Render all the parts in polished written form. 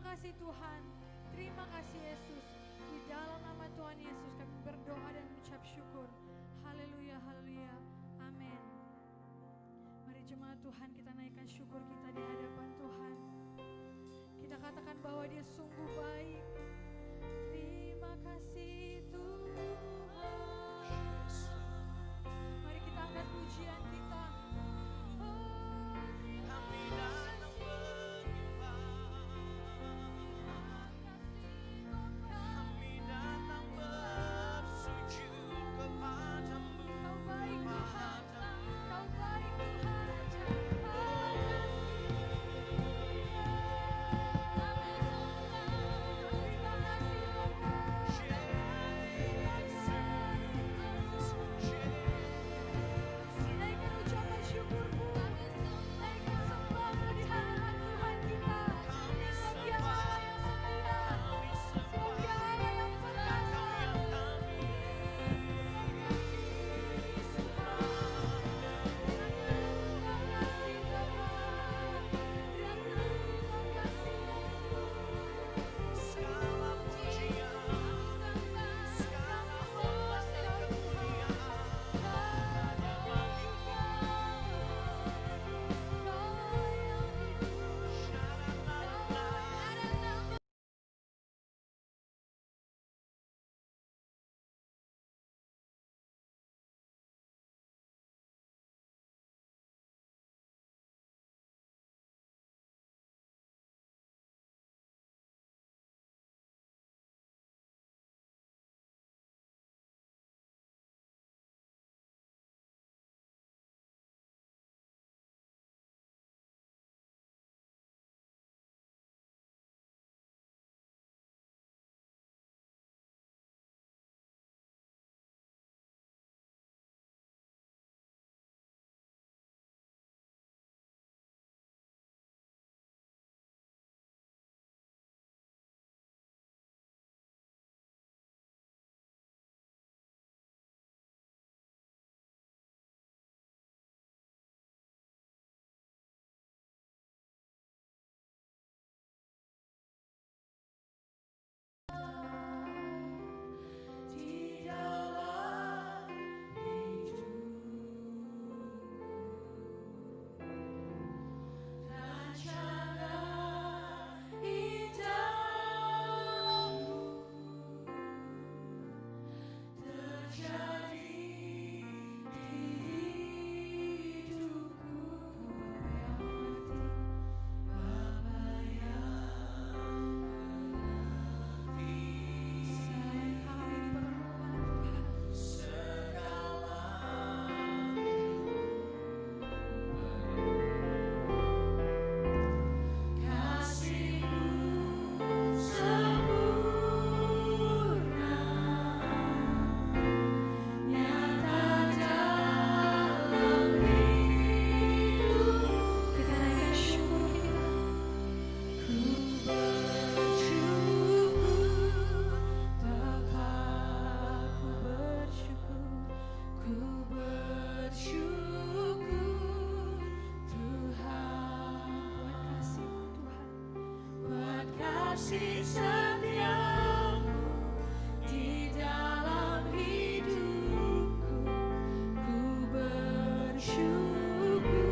kasih Tuhan. Terima kasih Yesus. Di dalam nama Tuhan Yesus kami berdoa dan mengucap syukur. Haleluya, haleluya. Amin. Mari jemaat Tuhan, kita naikkan syukur kita di hadapan Tuhan. Kita katakan bahwa Dia sungguh baik. Terima kasih Tuhan. Mari kita angkat pujian kita. Kami datang menyembah, kami datang bersujud kepadamu. Kau baik Tuhan, Kau baik Tuhan. Naikkan ucapan syukurmu, naikkan sembahmu di hadapan Tuhan kita. Sebab Dia Allah yang setia, sebab Dia Allah yang perkasa. Segala pujian, segala hormat dan kemuliaan hanya bagimu. Syarat-syarat Di dalam rencana indahmu terjadi di hidupku. Bapa yang sayang kami permohonan Tuhan. Kasih-Mu sempurna nyata dalam hidup. Kita naikkan syukur kita. Ku bersyukur, Bapa, ku bersyukur, ku bersyukur Tuhan buat kasih setiamu di dalam hidupku. Ku bersyukur,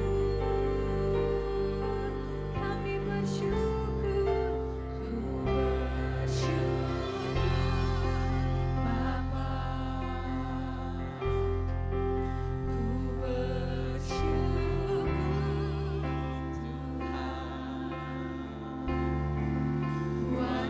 kami bersyukur, ku bersyukur Bapa, ku bersyukur Tuhan buat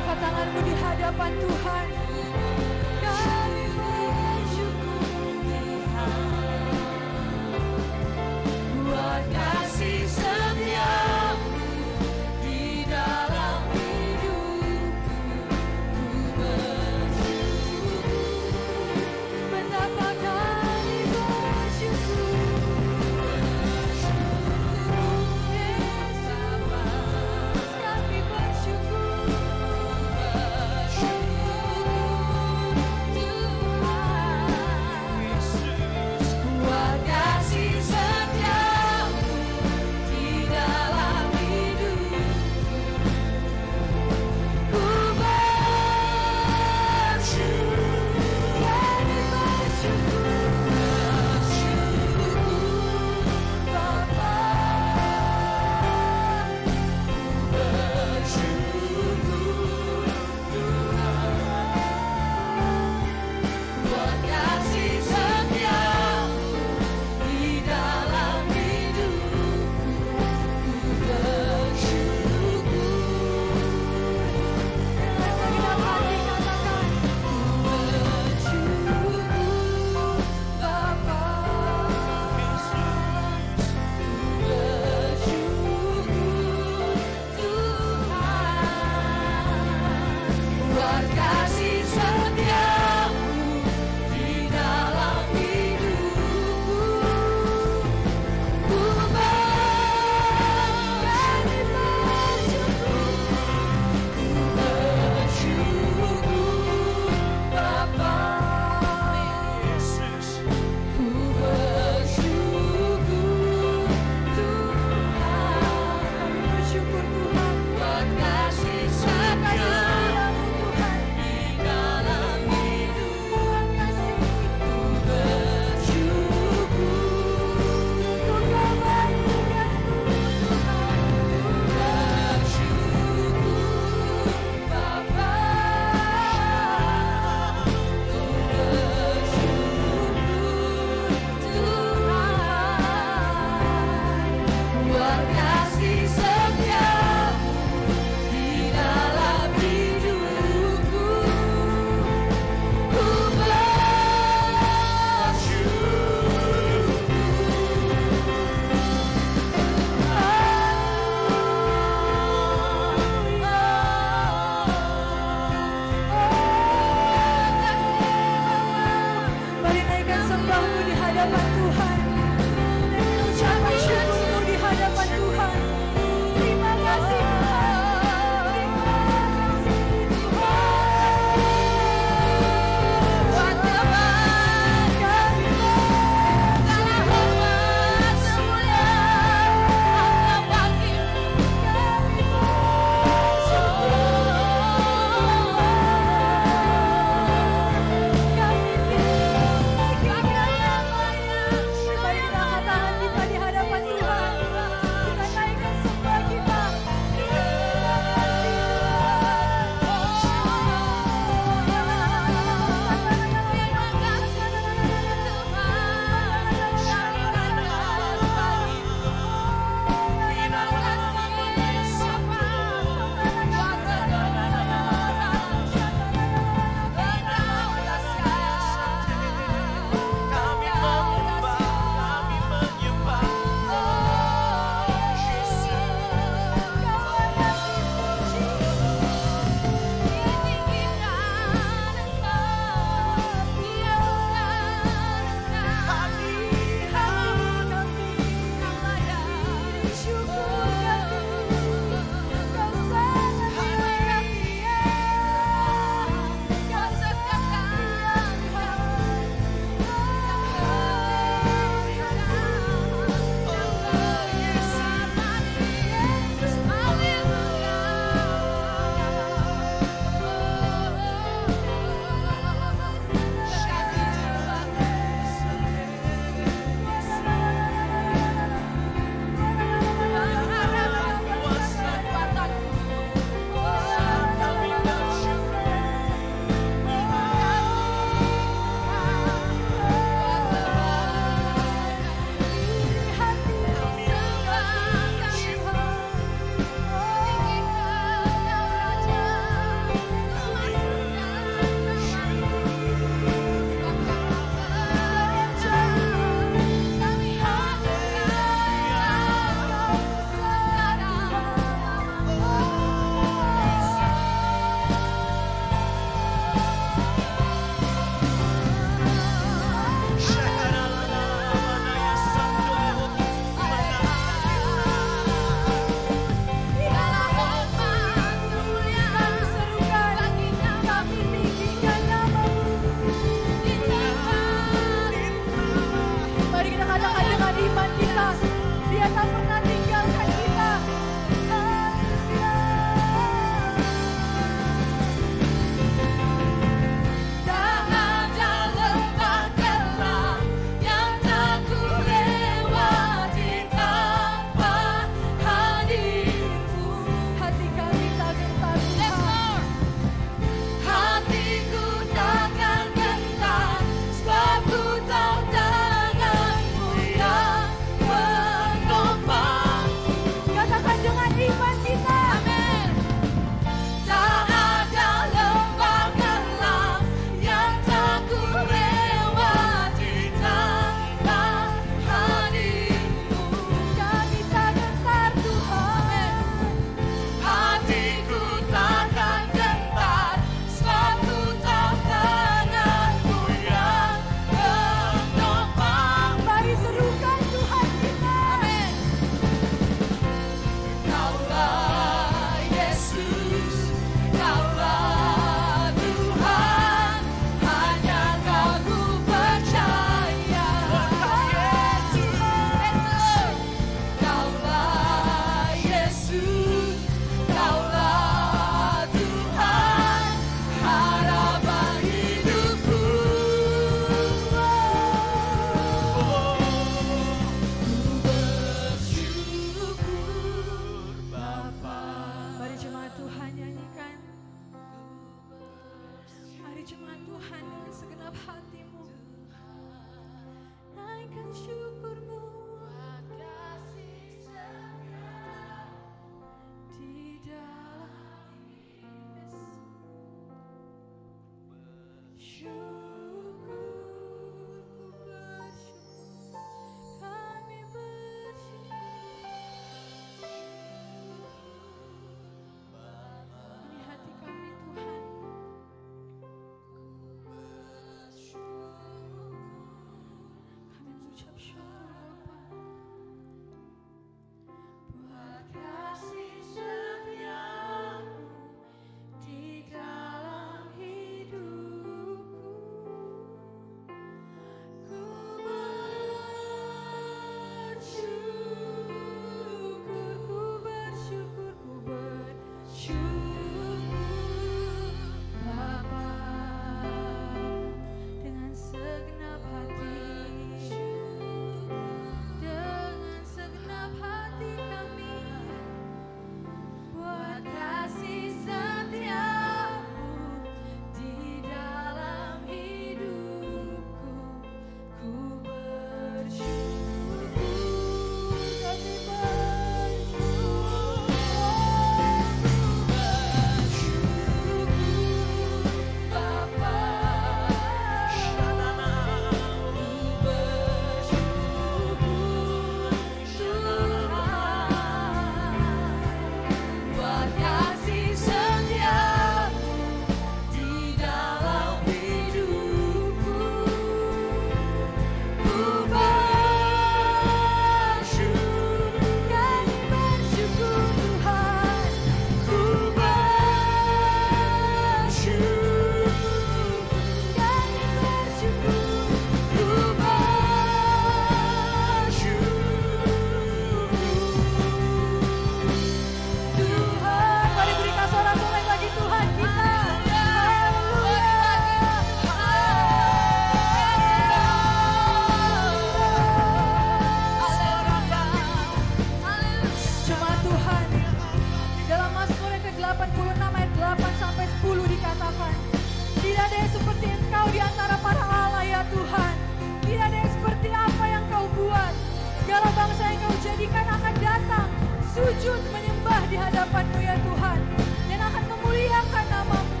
segala bangsa yang Kau jadikan akan datang sujud menyembah di hadapan-Mu ya Tuhan, dan akan memuliakan nama-Mu,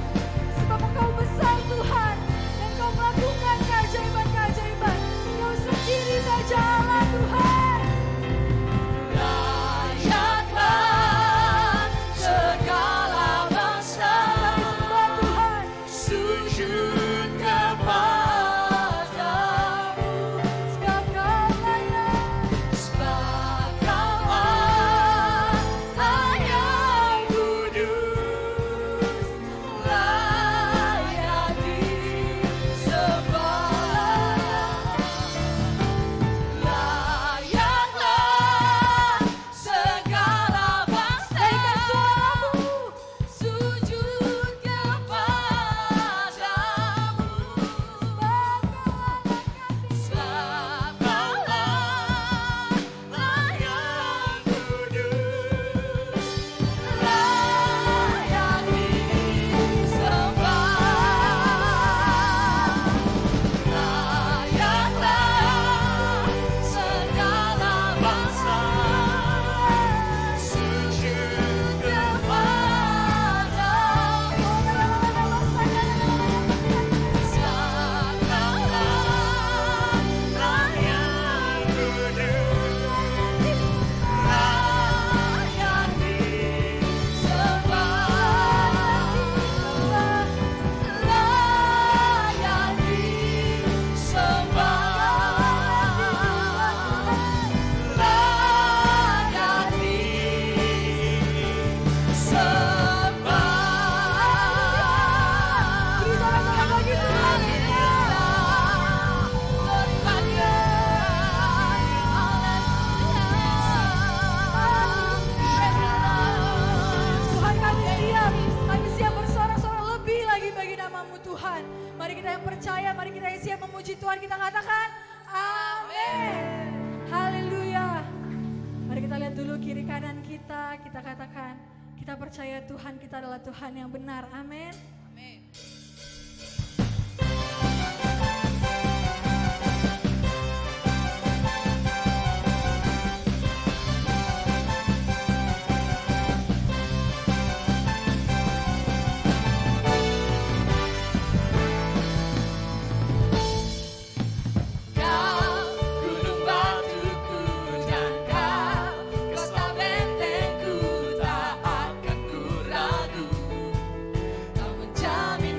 sebab Engkau besar Tuhan, dan Kau melakukan keajaiban-keajaiban. Engkau sendiri saja Allah Tuhan. Layaklah segala bangsa Kami sembah Tuhan. sujud kepadamu, Sebab Kau layak. sebab Kau Allah yang kudus, layak disembah. Layaklah segala bangsa Naikkan suaramu. sujud kepadamu, sebab Kau Allah yang kudus, layak disembah. Layaklah segala bangsa sujud kepadamu, sebab Kau Allah yang kudus, layak disembah. Layak disembah. Layak disembah. Beri sorak-sorak bagi Tuhan. Tuhan, kami siap bersorak-sorak lebih lagi bagi nama-Mu Tuhan. Mari kita yang percaya, mari kita yang siap memuji Tuhan, kita katakan amin. Haleluya. Mari kita lihat dulu kiri kanan kita katakan kita percaya Tuhan kita adalah Tuhan yang benar. Amin. Kau gunung batuku dan Kau kota bentengku, tak akan ku ragu. Kau menjamin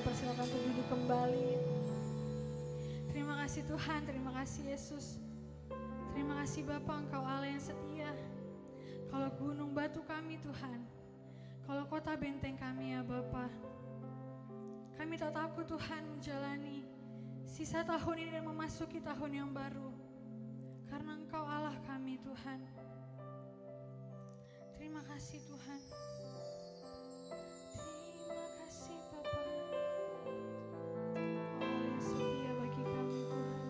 boleh persilakan untuk duduk kembali. Terima kasih Tuhan, terima kasih Yesus. Terima kasih Bapa, Engkau Allah yang setia. Kalau gunung batu kami Tuhan, kalau kota benteng kami ya Bapa. Kami tak takut Tuhan menjalani sisa tahun ini dan memasuki tahun yang baru. Karena Engkau Allah kami Tuhan. Terima kasih Tuhan. Terima kasih Bapa. Engkau Allah yang setia bagi kami Tuhan.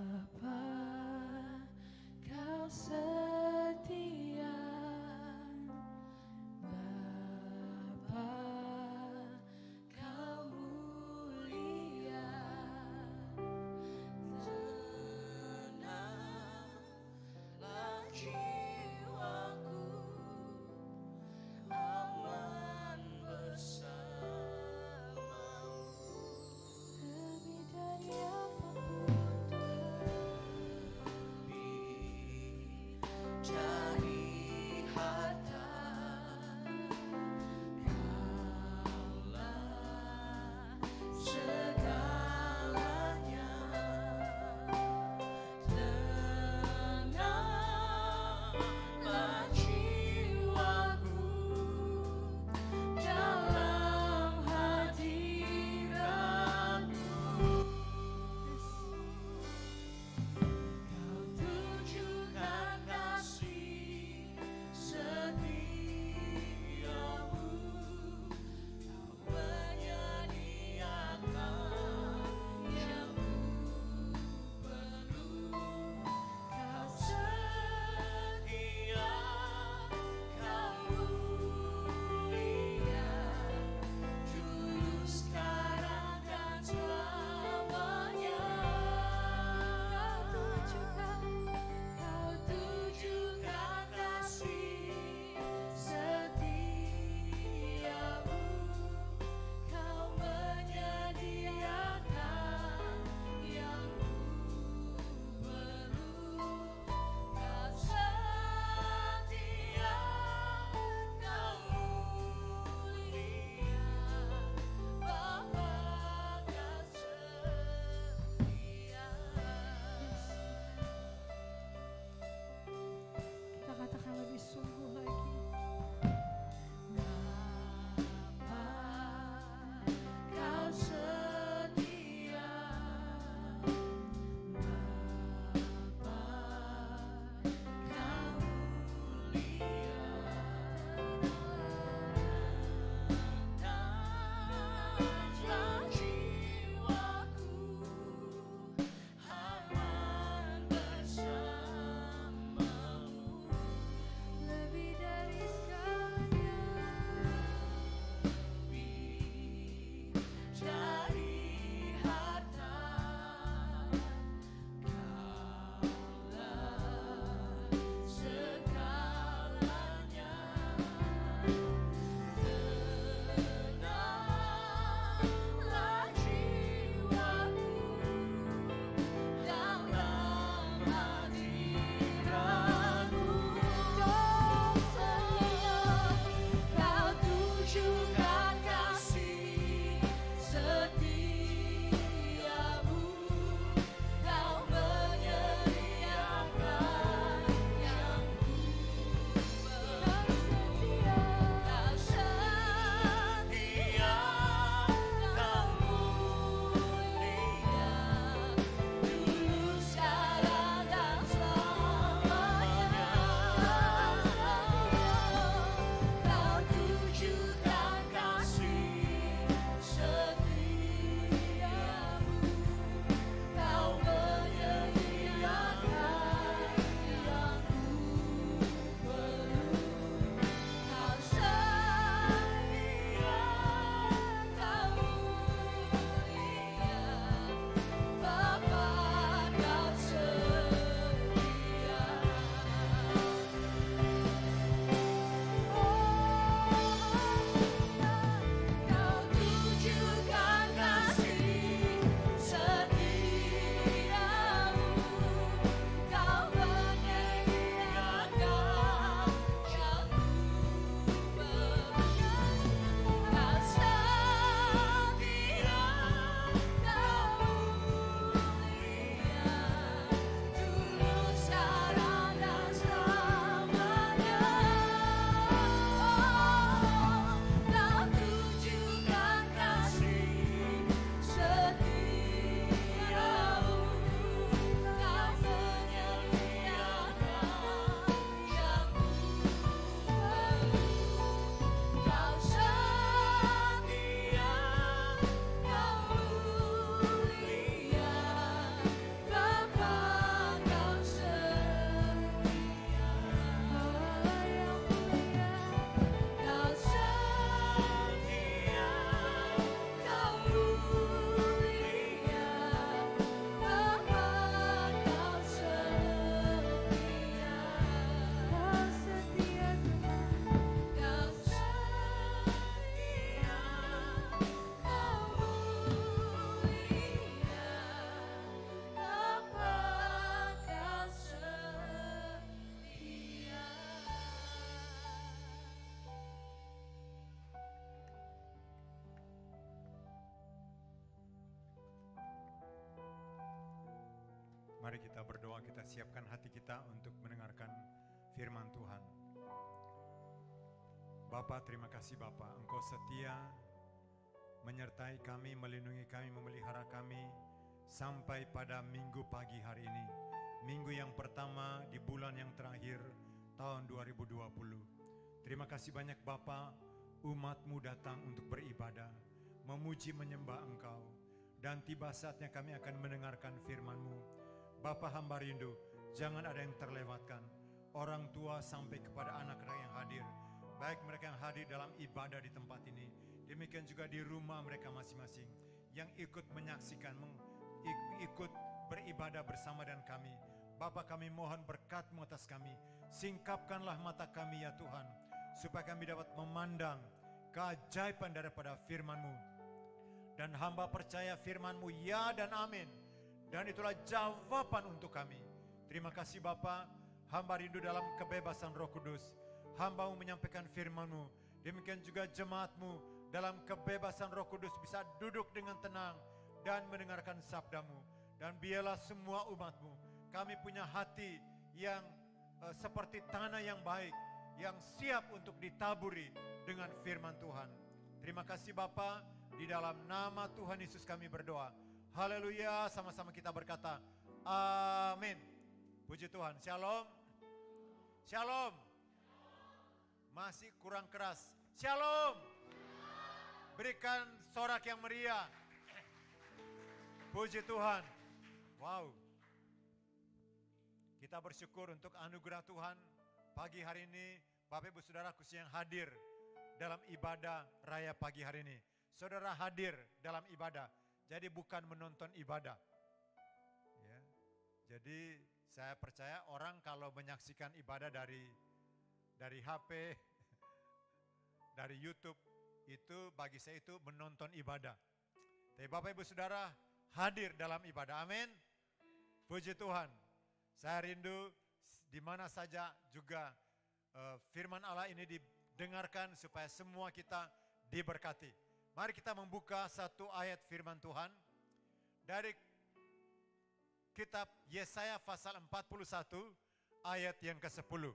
Bapa, Kau setia. Bapa, Kau mulia. Tenang siapkan hati kita untuk mendengarkan firman Tuhan. Bapa, terima kasih Bapa, Engkau setia menyertai kami, melindungi kami, memelihara kami sampai pada minggu pagi hari ini. Minggu yang pertama di bulan yang terakhir tahun 2020. Terima kasih banyak Bapa, umat-Mu datang untuk beribadah, memuji menyembah Engkau. Dan tiba saatnya kami akan mendengarkan firman-Mu. Bapa, hamba rindu, jangan ada yang terlewatkan. Orang tua sampai kepada anak-anak yang hadir. Baik mereka yang hadir dalam ibadah di tempat ini. Demikian juga di rumah mereka masing-masing. Yang ikut menyaksikan, ikut beribadah bersama dengan kami. Bapa, kami mohon berkat-Mu atas kami. Singkapkanlah mata kami ya Tuhan, supaya kami dapat memandang keajaiban daripada firman-Mu. Dan hamba percaya firman-Mu ya dan amin. Dan itulah jawaban untuk kami. Terima kasih Bapa, hamba rindu dalam kebebasan Roh Kudus. Hamba-Mu menyampaikan firman-Mu. Demikian juga jemaat-Mu dalam kebebasan Roh Kudus bisa duduk dengan tenang dan mendengarkan sabda-Mu. Dan biarlah semua umat-Mu, kami punya hati yang seperti tanah yang baik, yang siap untuk ditaburi dengan firman Tuhan. Terima kasih Bapa, di dalam nama Tuhan Yesus kami berdoa. Haleluya, sama-sama kita berkata, amin. Puji Tuhan, shalom. Shalom. Masih kurang keras. Shalom. Berikan sorak yang meriah. Puji Tuhan. Wow. Kita bersyukur untuk anugerah Tuhan. Pagi hari ini Bapak Ibu Saudara khususnya yang hadir dalam ibadah raya pagi hari ini. Saudara hadir dalam ibadah. Jadi bukan menonton ibadah. Ya. Jadi saya percaya orang kalau menyaksikan ibadah dari HP, dari YouTube, itu bagi saya itu menonton ibadah. Tapi Bapak Ibu Saudara hadir dalam ibadah. Amin. Puji Tuhan. Saya rindu di mana saja juga firman Allah ini didengarkan supaya semua kita diberkati. Mari kita membuka satu ayat firman Tuhan dari kitab Yesaya pasal 41 ayat yang ke-10.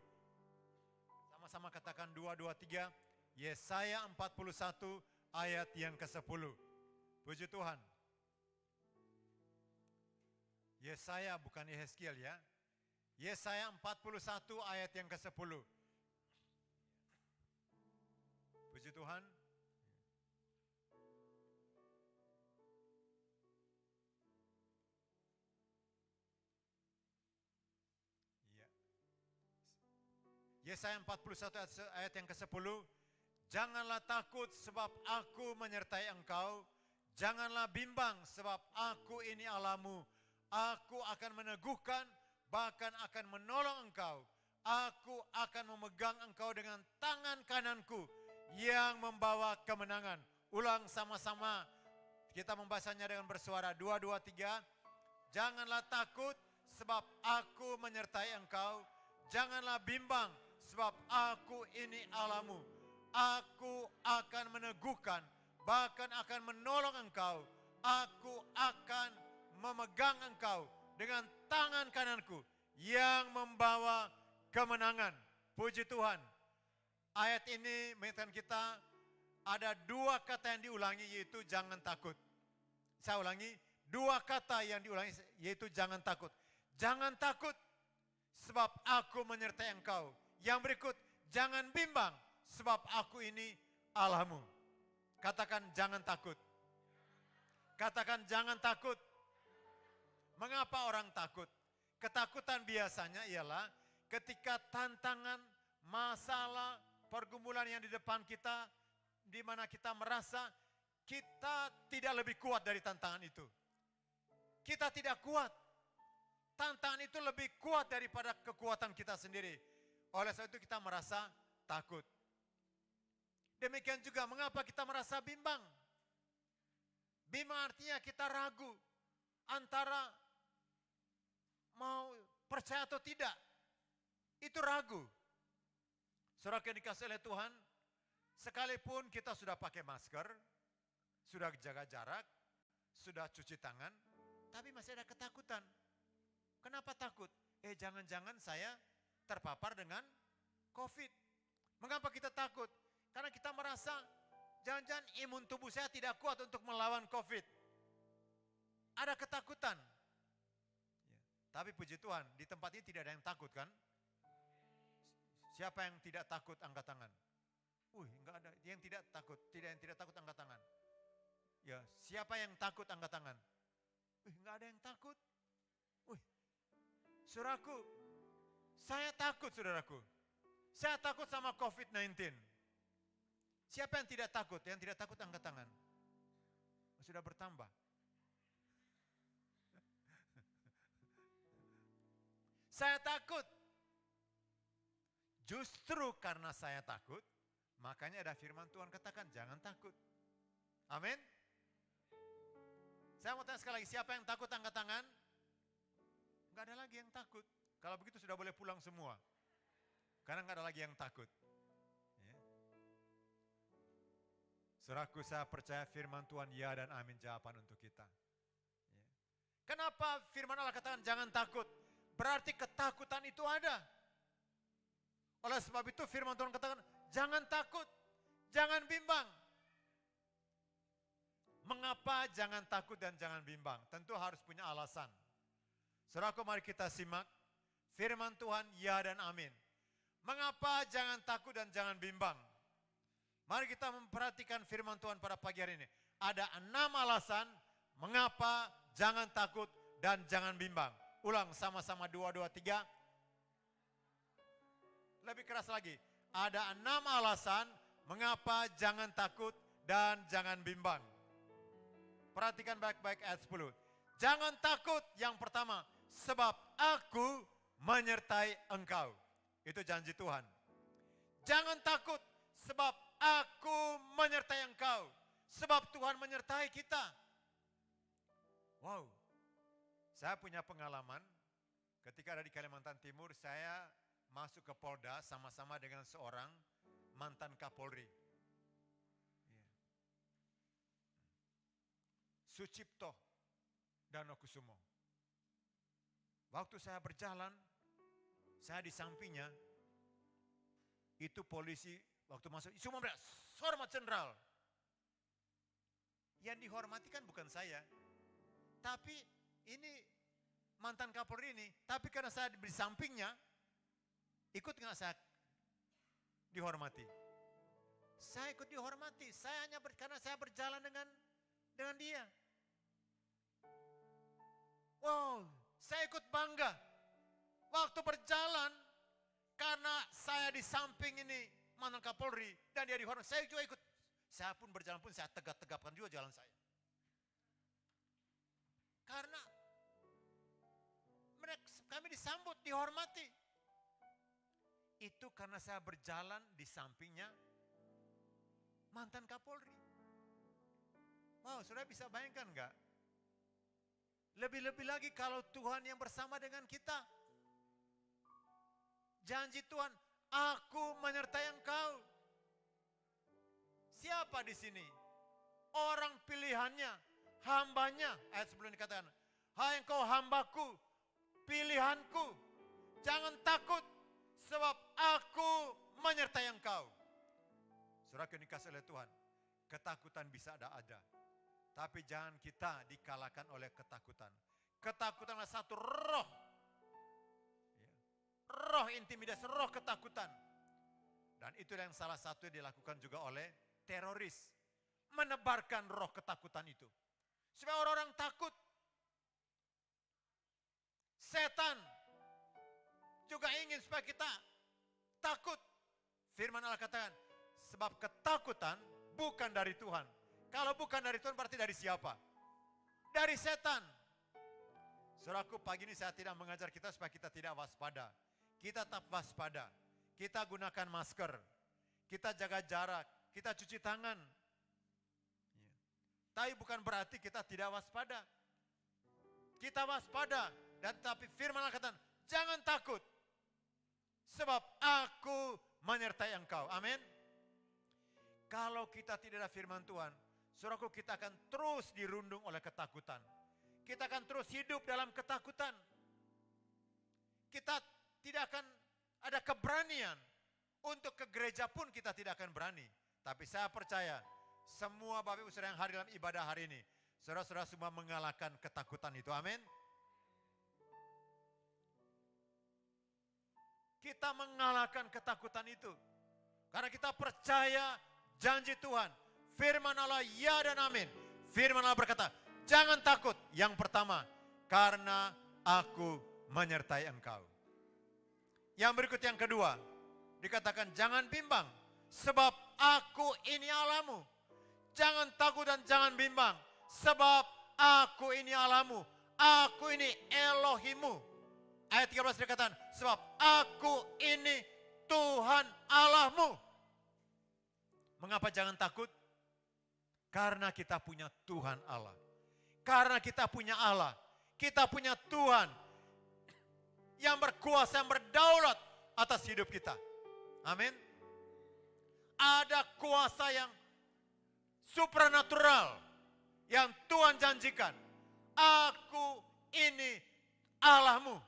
Sama-sama katakan 2, 2, 3. Yesaya 41 ayat yang ke-10. Puji Tuhan. Yesaya bukan Yehezkiel ya. Yesaya 41 ayat yang ke-10. Puji Tuhan. Iya. Yesaya 41 ayat yang ke-10. Janganlah takut sebab aku menyertai engkau. Janganlah bimbang sebab aku ini Allahmu. Aku akan meneguhkan, bahkan akan menolong engkau. Aku akan memegang engkau dengan tangan kananku yang membawa kemenangan. Ulang sama-sama, kita membahasanya dengan bersuara. 2, 2, 3. Janganlah takut sebab aku menyertai engkau. Janganlah bimbang sebab aku ini Allahmu. Aku akan meneguhkan, bahkan akan menolong engkau. Aku akan memegang engkau dengan tangan kananku yang membawa kemenangan. Puji Tuhan. Ayat ini mengingatkan kita ada dua kata yang diulangi yaitu jangan takut. Saya ulangi, dua kata yang diulangi yaitu jangan takut. Jangan takut sebab aku menyertai engkau. Yang berikut, jangan bimbang sebab aku ini Allahmu. Katakan jangan takut. Katakan jangan takut. Mengapa orang takut? Ketakutan biasanya ialah ketika tantangan, masalah, pergumulan yang di depan kita, di mana kita merasa kita tidak lebih kuat dari tantangan itu. Kita tidak kuat. Tantangan itu lebih kuat daripada kekuatan kita sendiri. Oleh sebab itu kita merasa takut. Demikian juga mengapa kita merasa bimbang. Bimbang artinya kita ragu antara mau percaya atau tidak. Itu ragu. Saudara yang dikasihi oleh Tuhan, sekalipun kita sudah pakai masker, sudah jaga jarak, sudah cuci tangan, tapi masih ada ketakutan. Kenapa takut? Jangan-jangan saya terpapar dengan COVID. Mengapa kita takut? Karena kita merasa jangan-jangan imun tubuh saya tidak kuat untuk melawan COVID. Ada ketakutan. Ya. Tapi puji Tuhan, di tempat ini tidak ada yang takut kan? Siapa yang tidak takut angkat tangan? Enggak ada. Yang tidak takut, yang tidak takut angkat tangan. Ya, siapa yang takut angkat tangan? Enggak ada yang takut. Saudaraku, saya takut saudaraku. Saya takut sama COVID-19. Siapa yang tidak takut? Yang tidak takut angkat tangan. Sudah bertambah. Saya takut. Justru karena saya takut, makanya ada firman Tuhan katakan, jangan takut. Amin. Saya mau tanya sekali lagi, siapa yang takut angkat tangan? Enggak ada lagi yang takut. Kalau begitu sudah boleh pulang semua. Karena enggak ada lagi yang takut. Ya. Saudaraku, saya percaya firman Tuhan ya dan amin jawaban untuk kita. Ya. Kenapa firman Allah katakan jangan takut? Berarti ketakutan itu ada. Oleh sebab itu firman Tuhan katakan jangan takut, jangan bimbang. Mengapa jangan takut dan jangan bimbang? Tentu harus punya alasan. Saudaraku, mari kita simak firman Tuhan ya dan amin. Mengapa jangan takut dan jangan bimbang? Mari kita memperhatikan firman Tuhan pada pagi hari ini. Ada 6 alasan mengapa jangan takut dan jangan bimbang. Ulang sama-sama 2, 2, 3. Lebih keras lagi. Ada 6 alasan mengapa jangan takut dan jangan bimbang. Perhatikan baik-baik ayat 10. Jangan takut yang pertama, sebab aku menyertai engkau. Itu janji Tuhan. Jangan takut, sebab aku menyertai engkau. Sebab Tuhan menyertai kita. Wow. Saya punya pengalaman, ketika ada di Kalimantan Timur, saya masuk ke Polda sama-sama dengan seorang mantan Kapolri. Sucipto Danokusumo. Waktu saya berjalan, saya di sampingnya, itu polisi waktu masuk, semua bilang, hormat jenderal. Yang dihormati kan bukan saya, tapi ini mantan Kapolri ini, tapi karena saya di sampingnya, ikut nggak saya dihormati? Saya ikut dihormati, saya hanya karena saya berjalan dengan dia. Wow, saya ikut bangga. Waktu berjalan, karena saya di samping ini mantan Kapolri dan dia dihormati, saya juga ikut. Saya pun berjalan pun saya tegap-tegapkan juga jalan saya. Karena kami disambut, dihormati. Itu karena saya berjalan di sampingnya mantan Kapolri. Wow, saudara bisa bayangkan enggak? Lebih-lebih lagi kalau Tuhan yang bersama dengan kita. Janji Tuhan, aku menyertai engkau. Siapa di sini? Orang pilihannya, hambanya. Ayat sebelum dikatakan, hai engkau hambaku, pilihanku. Jangan takut, sebab aku menyertai engkau. Saudara yang dikasihi oleh Tuhan, ketakutan bisa ada. Tapi jangan kita dikalahkan oleh ketakutan. Ketakutan adalah satu roh. Roh intimidasi, roh ketakutan. Dan itu yang salah satu yang dilakukan juga oleh teroris. Menebarkan roh ketakutan itu. Supaya orang-orang takut. Setan juga ingin supaya kita takut. Firman Allah katakan, sebab ketakutan bukan dari Tuhan. Kalau bukan dari Tuhan berarti dari siapa? Dari setan. Saudaraku, pagi ini saya tidak mengajar kita supaya kita tidak waspada. Kita tetap waspada. Kita gunakan masker. Kita jaga jarak. Kita cuci tangan. Tapi bukan berarti kita tidak waspada. Kita waspada. Dan tapi firman Allah katakan, jangan takut. Sebab aku menyertai engkau. Amin. Kalau kita tidak ada firman Tuhan, saudaraku, kita akan terus dirundung oleh ketakutan. Kita akan terus hidup dalam ketakutan. kita tidak akan ada keberanian. Untuk ke gereja pun kita tidak akan berani. Tapi saya percaya semua Bapak Ibu Saudara yang hadir dalam ibadah hari ini, saudara-saudara semua mengalahkan ketakutan itu. Amin. Kita mengalahkan ketakutan itu. Karena kita percaya janji Tuhan. Firman Allah ya dan amin. Firman Allah berkata, jangan takut. Yang pertama, karena aku menyertai engkau. Yang berikut yang kedua, dikatakan jangan bimbang. Sebab aku ini Allahmu. Jangan takut dan jangan bimbang. Sebab aku ini Allahmu. Aku ini Elohimu. Ayat 13 dikatakan, sebab aku ini Tuhan Allahmu. Mengapa jangan takut? Karena kita punya Tuhan Allah. Karena kita punya Allah. Kita punya Tuhan yang berkuasa, yang berdaulat atas hidup kita. Amin. Ada kuasa yang supranatural yang Tuhan janjikan. Aku ini Allahmu.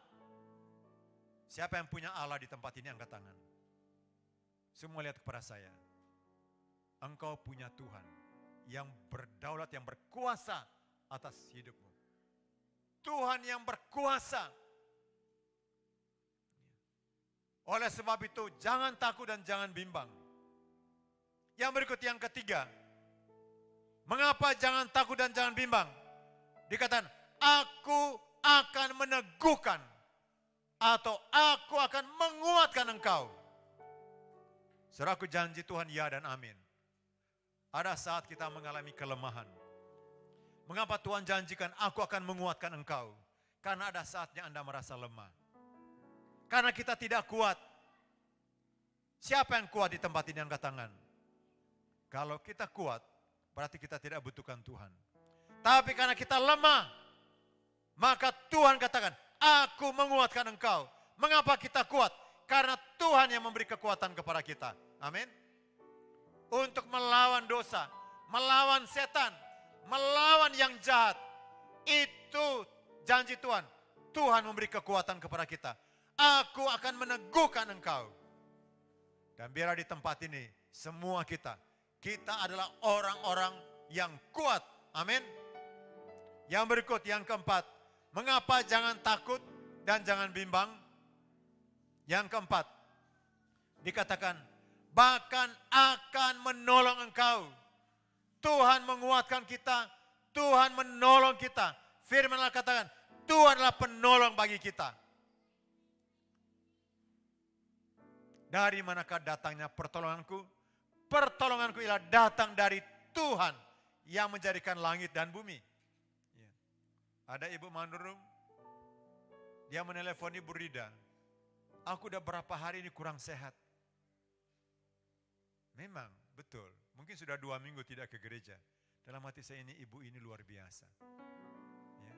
Siapa yang punya Allah di tempat ini angkat tangan. Semua lihat kepada saya. Engkau punya Tuhan yang berdaulat, yang berkuasa atas hidupmu. Tuhan yang berkuasa. Oleh sebab itu jangan takut dan jangan bimbang. Yang berikut yang ketiga. Mengapa jangan takut dan jangan bimbang? Dikatakan, aku akan meneguhkan atau aku akan menguatkan engkau. Saudaraku, janji Tuhan ya dan amin. Ada saat kita mengalami kelemahan. Mengapa Tuhan janjikan aku akan menguatkan engkau? Karena ada saatnya Anda merasa lemah. Karena kita tidak kuat. Siapa yang kuat di tempat ini angkat tangan? Kalau kita kuat, berarti kita tidak butuhkan Tuhan. Tapi karena kita lemah, maka Tuhan katakan, aku menguatkan engkau. Mengapa kita kuat? Karena Tuhan yang memberi kekuatan kepada kita. Amin. Untuk melawan dosa, melawan setan, melawan yang jahat. Itu janji Tuhan. Tuhan memberi kekuatan kepada kita. Aku akan meneguhkan engkau. Dan biarlah di tempat ini, semua kita adalah orang-orang yang kuat. Amin. Yang berikut, yang keempat. Mengapa jangan takut dan jangan bimbang? Yang keempat, dikatakan, bahkan akan menolong engkau. Tuhan menguatkan kita, Tuhan menolong kita. Firman Allah katakan, Tuhan adalah penolong bagi kita. Dari manakah datangnya pertolonganku? Pertolonganku ialah datang dari Tuhan yang menjadikan langit dan bumi. Ada ibu Manurung, dia menelepon Ibu Rida. Aku udah berapa hari ini kurang sehat. Memang, betul. Mungkin sudah 2 minggu tidak ke gereja. Dalam hati saya ini, ibu ini luar biasa. Ya.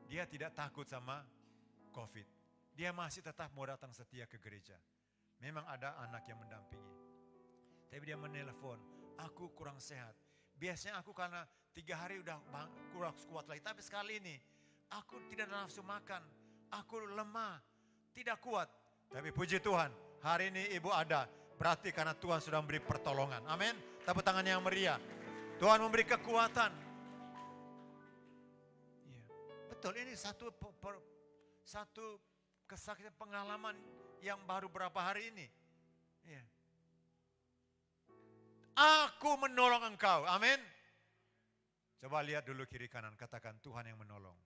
Dia tidak takut sama COVID. Dia masih tetap mau datang setia ke gereja. Memang ada anak yang mendampingi. Tapi dia menelepon, aku kurang sehat. Biasanya aku karena 3 hari udah kurang kuat lagi. Tapi sekali ini aku tidak nafsu makan. Aku lemah, tidak kuat. Tapi puji Tuhan, hari ini ibu ada. Berarti karena Tuhan sudah memberi pertolongan. Amin. Tepuk tangan yang meriah. Tuhan memberi kekuatan. Ya. Betul, ini satu kesaksian pengalaman yang baru berapa hari ini. Ya. Aku menolong engkau. Amin. Coba lihat dulu kiri kanan. Katakan Tuhan yang menolong.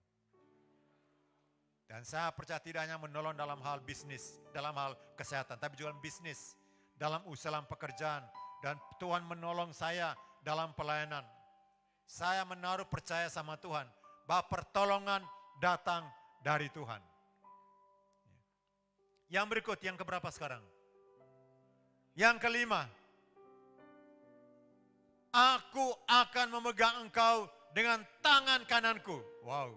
Dan saya percaya tidak hanya menolong dalam hal bisnis, dalam hal kesehatan. Tapi juga bisnis, dalam usaha pekerjaan. Dan Tuhan menolong saya dalam pelayanan. Saya menaruh percaya sama Tuhan. Bahwa pertolongan datang dari Tuhan. Yang berikut, yang keberapa sekarang? Yang kelima. Aku akan memegang engkau dengan tangan kananku. Wow.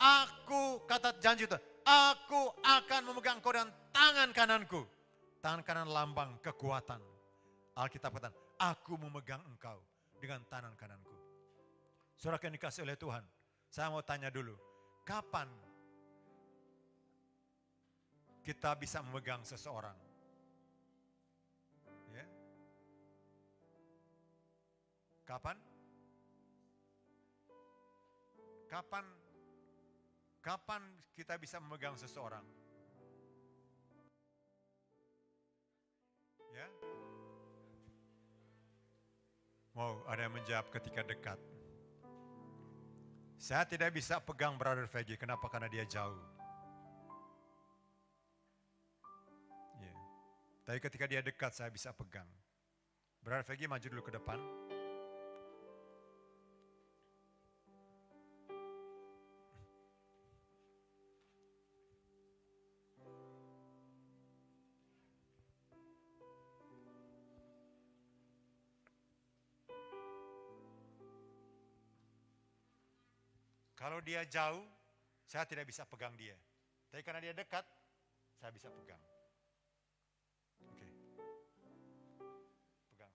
Aku, kata janji itu, aku akan memegang engkau dengan tangan kananku. Tangan kanan lambang kekuatan. Alkitab katakan, aku memegang engkau dengan tangan kananku. Saudara yang dikasih oleh Tuhan, saya mau tanya dulu, kapan kita bisa memegang seseorang. Ya. Kapan? Kapan kita bisa memegang seseorang? Ya. Wow, ada yang menjawab ketika dekat. Saya tidak bisa pegang Brother Vegi. Kenapa? Karena dia jauh. Ya. Tapi ketika dia dekat, saya bisa pegang. Brother Vegi maju dulu ke depan. Kalau dia jauh, saya tidak bisa pegang dia. Tapi karena dia dekat, saya bisa pegang. Oke. Pegang.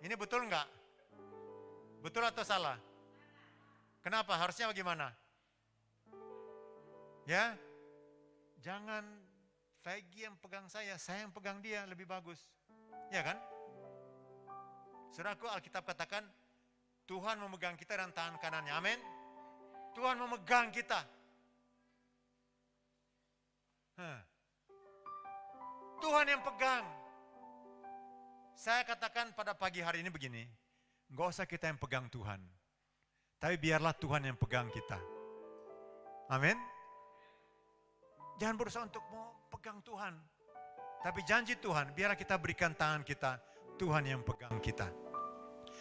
Ini betul enggak? Betul atau salah? Kenapa? Harusnya bagaimana? Ya? Jangan Vegi yang pegang saya yang pegang dia, lebih bagus. Ya kan? Saudaraku, Alkitab katakan, Tuhan memegang kita dan tangan kanannya. Amin. Tuhan memegang kita. Tuhan yang pegang. Saya katakan pada pagi hari ini begini, enggak usah kita yang pegang Tuhan. Tapi biarlah Tuhan yang pegang kita. Amin. Jangan berusaha untuk mau pegang Tuhan. Tapi janji Tuhan, biarlah kita berikan tangan kita, Tuhan yang pegang kita.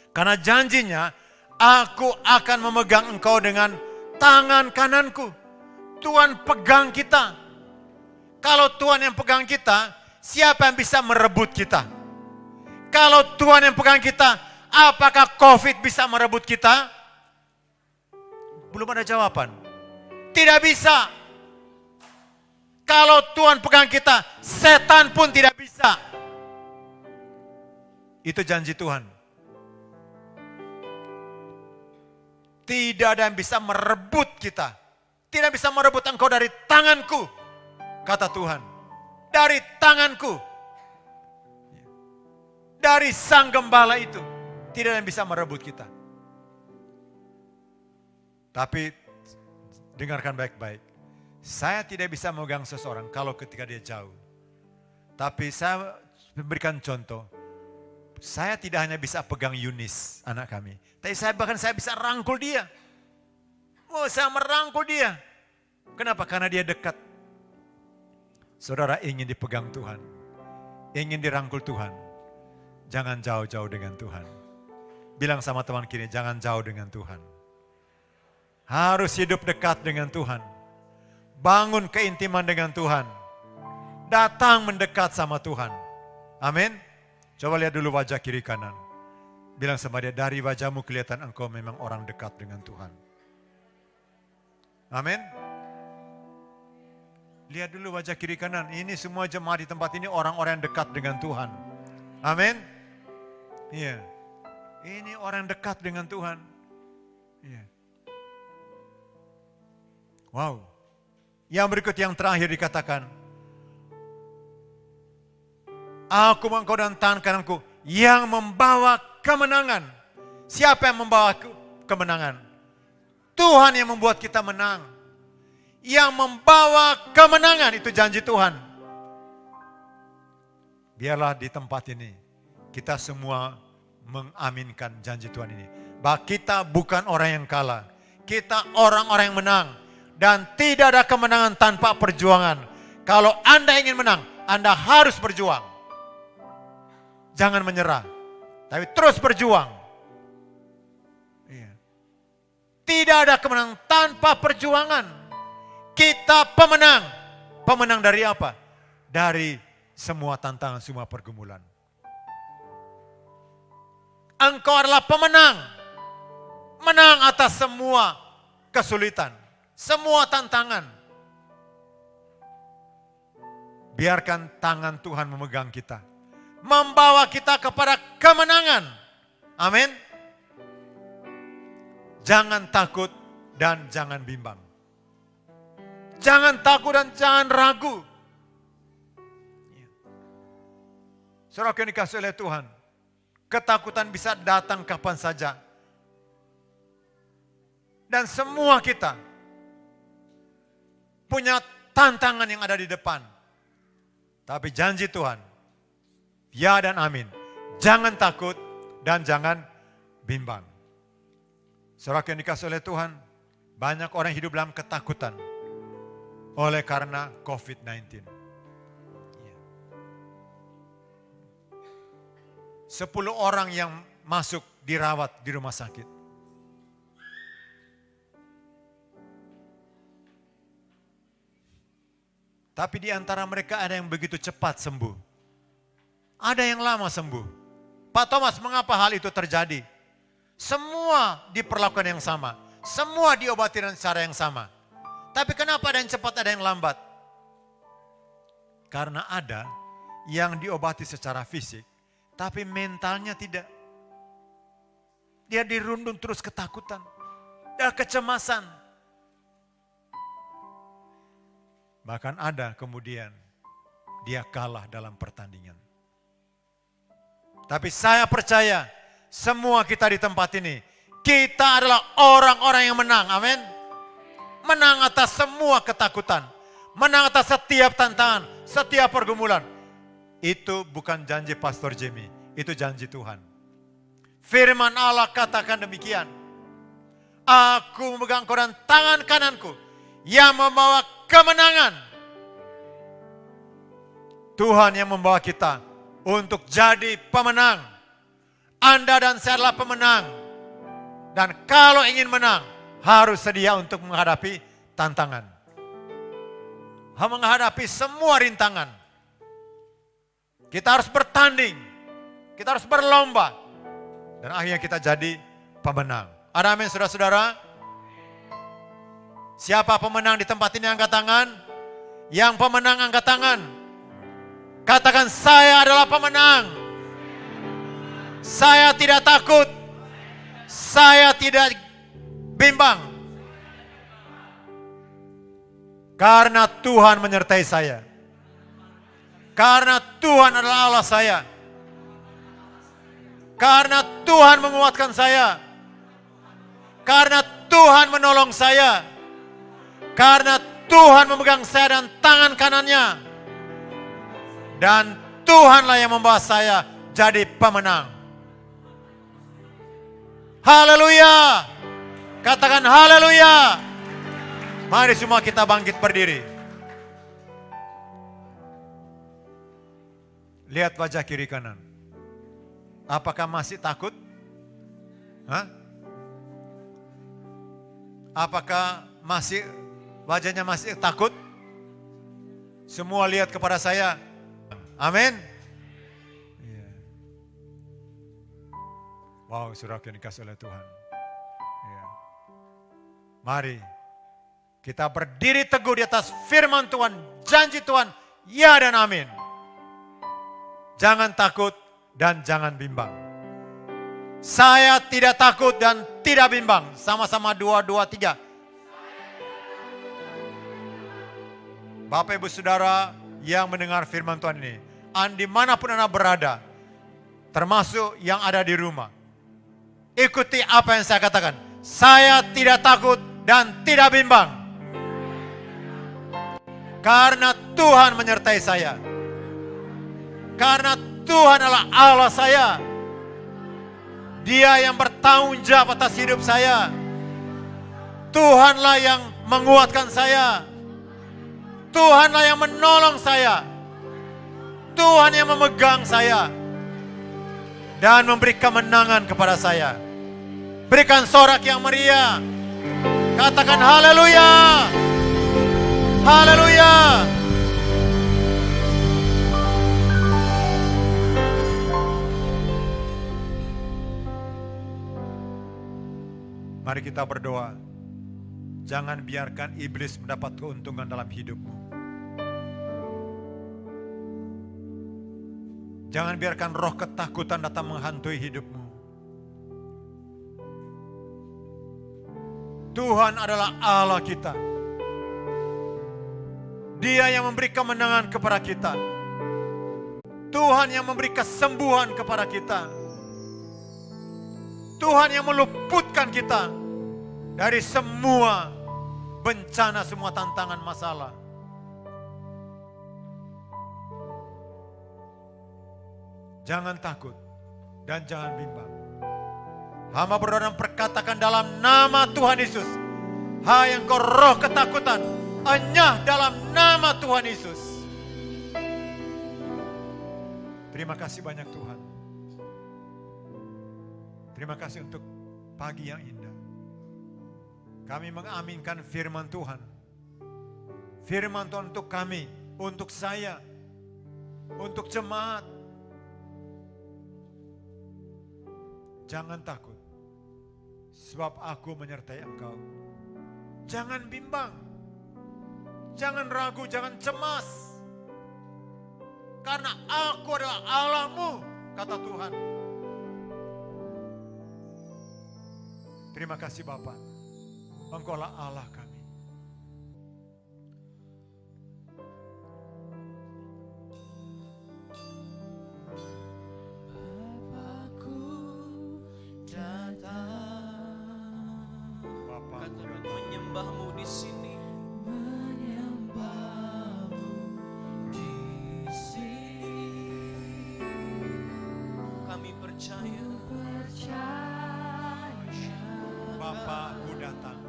Karena janjinya, aku akan memegang engkau dengan tangan kananku. Tuhan pegang kita. Kalau Tuhan yang pegang kita, siapa yang bisa merebut kita? Kalau Tuhan yang pegang kita, apakah COVID bisa merebut kita? Belum ada jawaban. Tidak bisa. Kalau Tuhan pegang kita, setan pun tidak bisa. Itu janji Tuhan. Tidak ada yang bisa merebut kita. Tidak bisa merebut engkau dari tanganku, kata Tuhan. Dari tanganku. Dari Sang Gembala itu. Tidak ada yang bisa merebut kita. Tapi dengarkan baik-baik. Saya tidak bisa memegang seseorang kalau ketika dia jauh. Tapi saya memberikan contoh. Saya tidak hanya bisa pegang Yunis, anak kami. Tapi bahkan saya bisa rangkul dia. Oh, saya merangkul dia. Kenapa? Karena dia dekat. Saudara ingin dipegang Tuhan. Ingin dirangkul Tuhan. Jangan jauh-jauh dengan Tuhan. Bilang sama teman kiri, jangan jauh dengan Tuhan. Harus hidup dekat dengan Tuhan. Bangun keintiman dengan Tuhan. Datang mendekat sama Tuhan. Amin. Coba lihat dulu wajah kiri kanan. Bilang sama dia, dari wajahmu kelihatan engkau memang orang dekat dengan Tuhan. Amin. Lihat dulu wajah kiri kanan. Ini semua jemaat di tempat ini orang-orang yang dekat dengan Tuhan. Amin. Iya. Ini orang dekat dengan Tuhan. Iya. Wow. Yang berikut yang terakhir dikatakan. Aku engkau dan tangan kananku yang membawa kemenangan. Siapa yang membawa kemenangan? Tuhan yang membuat kita menang. Yang membawa kemenangan, itu janji Tuhan. Biarlah di tempat ini kita semua mengaminkan janji Tuhan ini. Bahwa kita bukan orang yang kalah. Kita orang-orang yang menang. Dan tidak ada kemenangan tanpa perjuangan. Kalau Anda ingin menang, Anda harus berjuang. Jangan menyerah, tapi terus berjuang. Iya. Tidak ada kemenangan tanpa perjuangan. Kita pemenang. Pemenang dari apa? Dari semua tantangan, semua pergumulan. Engkau adalah pemenang. Menang atas semua kesulitan, semua tantangan. Biarkan tangan Tuhan memegang kita. Membawa kita kepada kemenangan. Amin. Jangan takut dan jangan bimbang. Jangan takut dan jangan ragu. Saudara yang dikasihi oleh Tuhan, ketakutan bisa datang kapan saja. Dan semua kita punya tantangan yang ada di depan. Tapi janji Tuhan, ya dan amin. Jangan takut dan jangan bimbang. Saudara yang dikasihi oleh Tuhan, banyak orang hidup dalam ketakutan oleh karena COVID-19. 10 orang yang masuk dirawat di rumah sakit. Tapi di antara mereka ada yang begitu cepat sembuh. Ada yang lama sembuh. Pak Thomas, mengapa hal itu terjadi? Semua diperlakukan yang sama. Semua diobati dengan cara yang sama. Tapi kenapa ada yang cepat, ada yang lambat? Karena ada yang diobati secara fisik, tapi mentalnya tidak. Dia dirundung terus ketakutan dan kecemasan. Bahkan ada kemudian dia kalah dalam pertandingan. Tapi saya percaya semua kita di tempat ini, kita adalah orang-orang yang menang. Amin. Menang atas semua ketakutan. Menang atas setiap tantangan, setiap pergumulan. Itu bukan janji Pastor Jimmy, itu janji Tuhan. Firman Allah katakan demikian. Aku memegang koran tangan kananku yang membawa kemenangan. Tuhan yang membawa kita untuk jadi pemenang. Anda dan saya adalah pemenang. Dan kalau ingin menang, harus sedia untuk menghadapi tantangan. Menghadapi semua rintangan. Kita harus bertanding. Kita harus berlomba. Dan akhirnya kita jadi pemenang. Ada amin saudara-saudara? Siapa pemenang di tempat ini angkat tangan? Yang pemenang angkat tangan. Katakan, saya adalah pemenang. Saya tidak takut. Saya tidak bimbang. Karena Tuhan menyertai saya. Karena Tuhan adalah Allah saya. Karena Tuhan menguatkan saya. Karena Tuhan menolong saya. Karena Tuhan memegang saya dan tangan kanannya. Dan Tuhanlah yang membawa saya jadi pemenang. Haleluya. Katakan haleluya. Mari semua kita bangkit berdiri. Lihat wajah kiri kanan. Apakah masih takut? Hah? Apakah masih wajahnya masih takut? Semua lihat kepada saya. Amin. Yeah. Wow, saudara yang dikasihi oleh Tuhan. Yeah. Mari kita berdiri teguh di atas firman Tuhan, janji Tuhan, ya dan amin. Jangan takut dan jangan bimbang. Saya tidak takut dan tidak bimbang. Sama-sama 2, 2, 3. Bapak Ibu Saudara yang mendengar firman Tuhan ini, dimanapun Anda berada, termasuk yang ada di rumah, ikuti apa yang saya katakan. Saya tidak takut dan tidak bimbang. Karena Tuhan menyertai saya. Karena Tuhan adalah Allah saya. Dia yang bertanggung jawab atas hidup saya. Tuhanlah yang menguatkan saya. Tuhanlah yang menolong saya. Tuhan yang memegang saya. Dan memberi kemenangan kepada saya. Berikan sorak yang meriah. Katakan haleluya. Haleluya. Mari kita berdoa. Jangan biarkan iblis mendapat keuntungan dalam hidupmu. Jangan biarkan roh ketakutan datang menghantui hidupmu. Tuhan adalah Allah kita. Dia yang memberi kemenangan kepada kita. Tuhan yang memberi kesembuhan kepada kita. Tuhan yang meluputkan kita dari semua bencana, semua tantangan masalah. Jangan takut dan jangan bimbang. Hamba berdoa dan perkatakan dalam nama Tuhan Yesus. Hai engkau roh ketakutan, enyah dalam nama Tuhan Yesus. Terima kasih banyak Tuhan. Terima kasih untuk pagi yang indah. Kami mengaminkan firman Tuhan. Firman Tuhan untuk kami, untuk saya, untuk jemaat. Jangan takut, sebab aku menyertai engkau. Jangan bimbang, jangan ragu, jangan cemas. Karena aku adalah Allahmu, kata Tuhan. Terima kasih Bapa, Engkaulah Allah kami. Bapakku datang, Bapa, kata menyembahmu di sini. Kami percaya, Bapakku datang.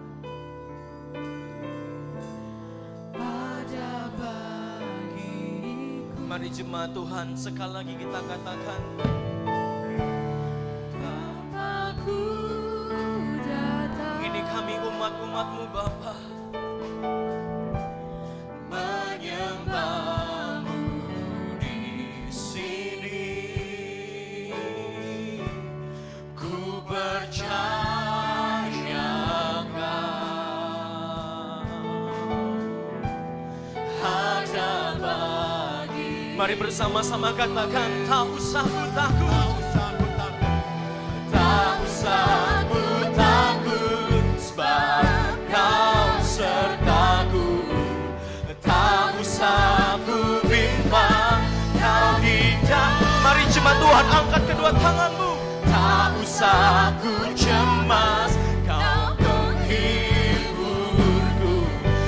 ada bagiku. Mari jemaat Tuhan sekali lagi kita katakan, Bapakku datang. ini kami umat-umatmu Bapa, menyembahmu di sini. Ku percaya ada bagi. Mari bersama-sama katakan, tak usah ku takut, tak usah ku takut, sebab kau sertaku. Tak usah ku bimbang, kau di dalam. Mari jemaat Tuhan angkat kedua tanganmu. Tak usah ku cemas, kau penghiburku.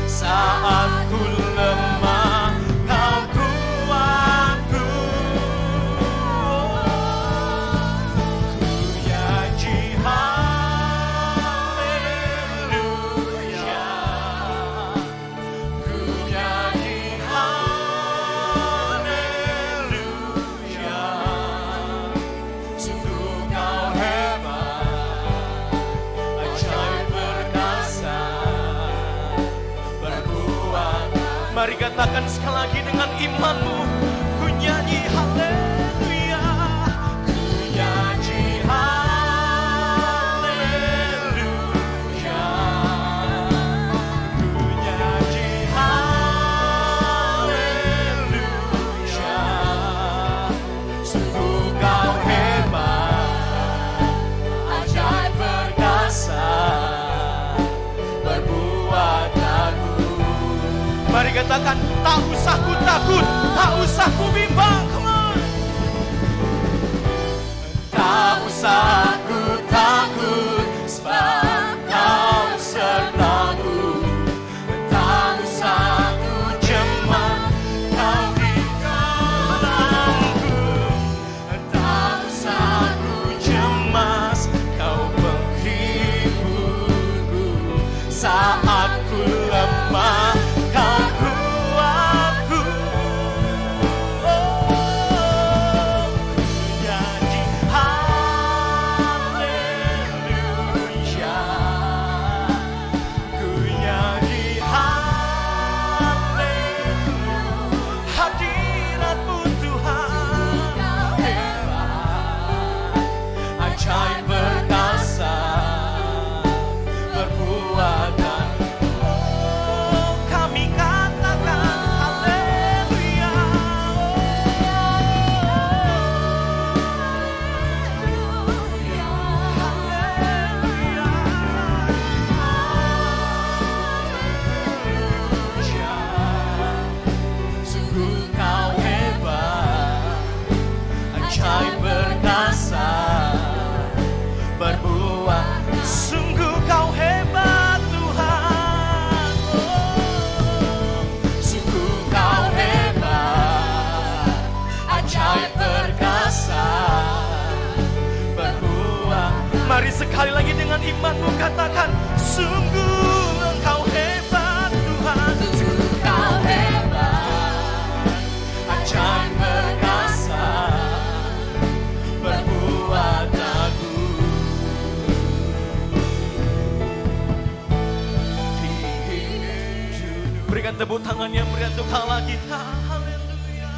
Saat ku lemah, kau kuatku. Ku nyanyi haleluya, ku nyanyi haleluya. Sungguh kau hebat, ajaib perkasa, berbuat. Mari katakan sekali lagi dengan imanmu. Ku nyanyi haleluya, ku nyanyi haleluya, ku nyanyi haleluya. Sungguh kau hebat, ajaib perkasa, berbuat agung. Mari katakan, tak usah ku takut, tak usah ku bimbang. Come on. Tak usah ku takut, sebab kau sertaku. Tak usah ku cemas, kau di dalamku. Tak usah ku cemas, kau penghiburku. Saat ku lemah, kau kuatku. Oh, imanmu katakan, sungguh Engkau hebat Tuhan. Sungguh Kau hebat, Ajaib perkasa, berbuat agung. Berikan tepuk tangan yang meriah untuk Allah kita. Haleluya.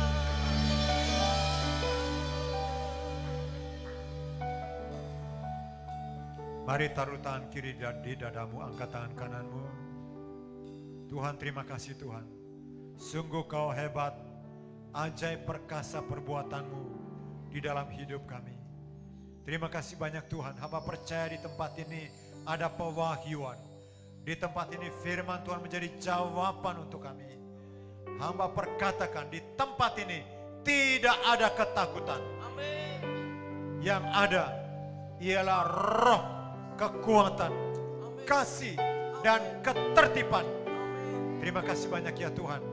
Mari taruh tangan kiri dan di dadamu, angkat tangan kananmu. Tuhan, terima kasih Tuhan. Sungguh Kau hebat, ajaib perkasa perbuatanmu di dalam hidup kami. Terima kasih banyak Tuhan. Hamba percaya di tempat ini ada pewahyuan. Di tempat ini firman Tuhan menjadi jawaban untuk kami. Hamba perkatakan di tempat ini tidak ada ketakutan. Amin. Yang ada ialah roh, kekuatan, kasih, dan ketertiban. Terima kasih banyak ya Tuhan.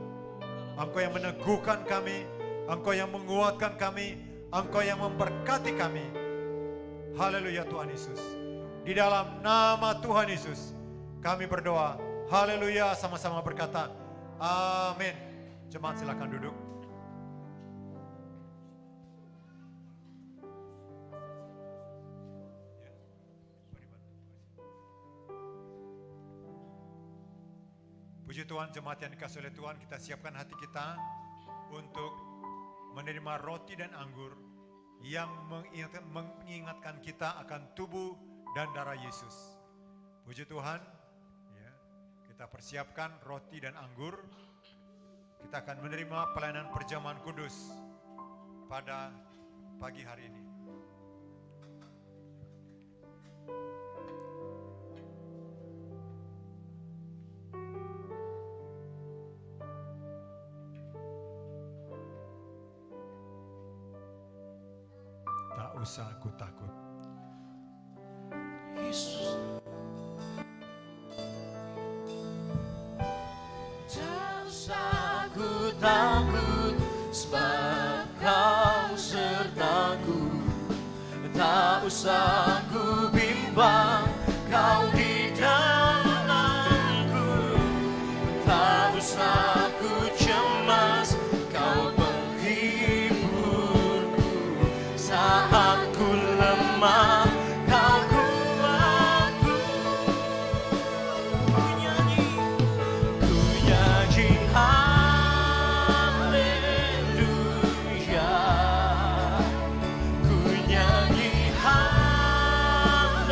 Engkau yang meneguhkan kami, Engkau yang menguatkan kami, Engkau yang memberkati kami. Haleluya Tuhan Yesus. Di dalam nama Tuhan Yesus kami berdoa. Haleluya, sama-sama berkata amin. Jemaat silakan duduk. Puji Tuhan, jemaat yang dikasihi oleh Tuhan, kita siapkan hati kita untuk menerima roti dan anggur yang mengingatkan kita akan tubuh dan darah Yesus. Puji Tuhan, ya, kita persiapkan roti dan anggur. Kita akan menerima pelayanan perjamuan kudus pada pagi hari ini. Tak usah aku takut. Yesus. Tak usah ku takut, sebab Kau sertaku. Tak usah ku bimbang, Kau di dalamku. Tak usah ku cemas, Kau penghiburku. Saat ku lemah, Kau kuatku. Ku nyanyi haleluya. Ku nyanyi haleluya.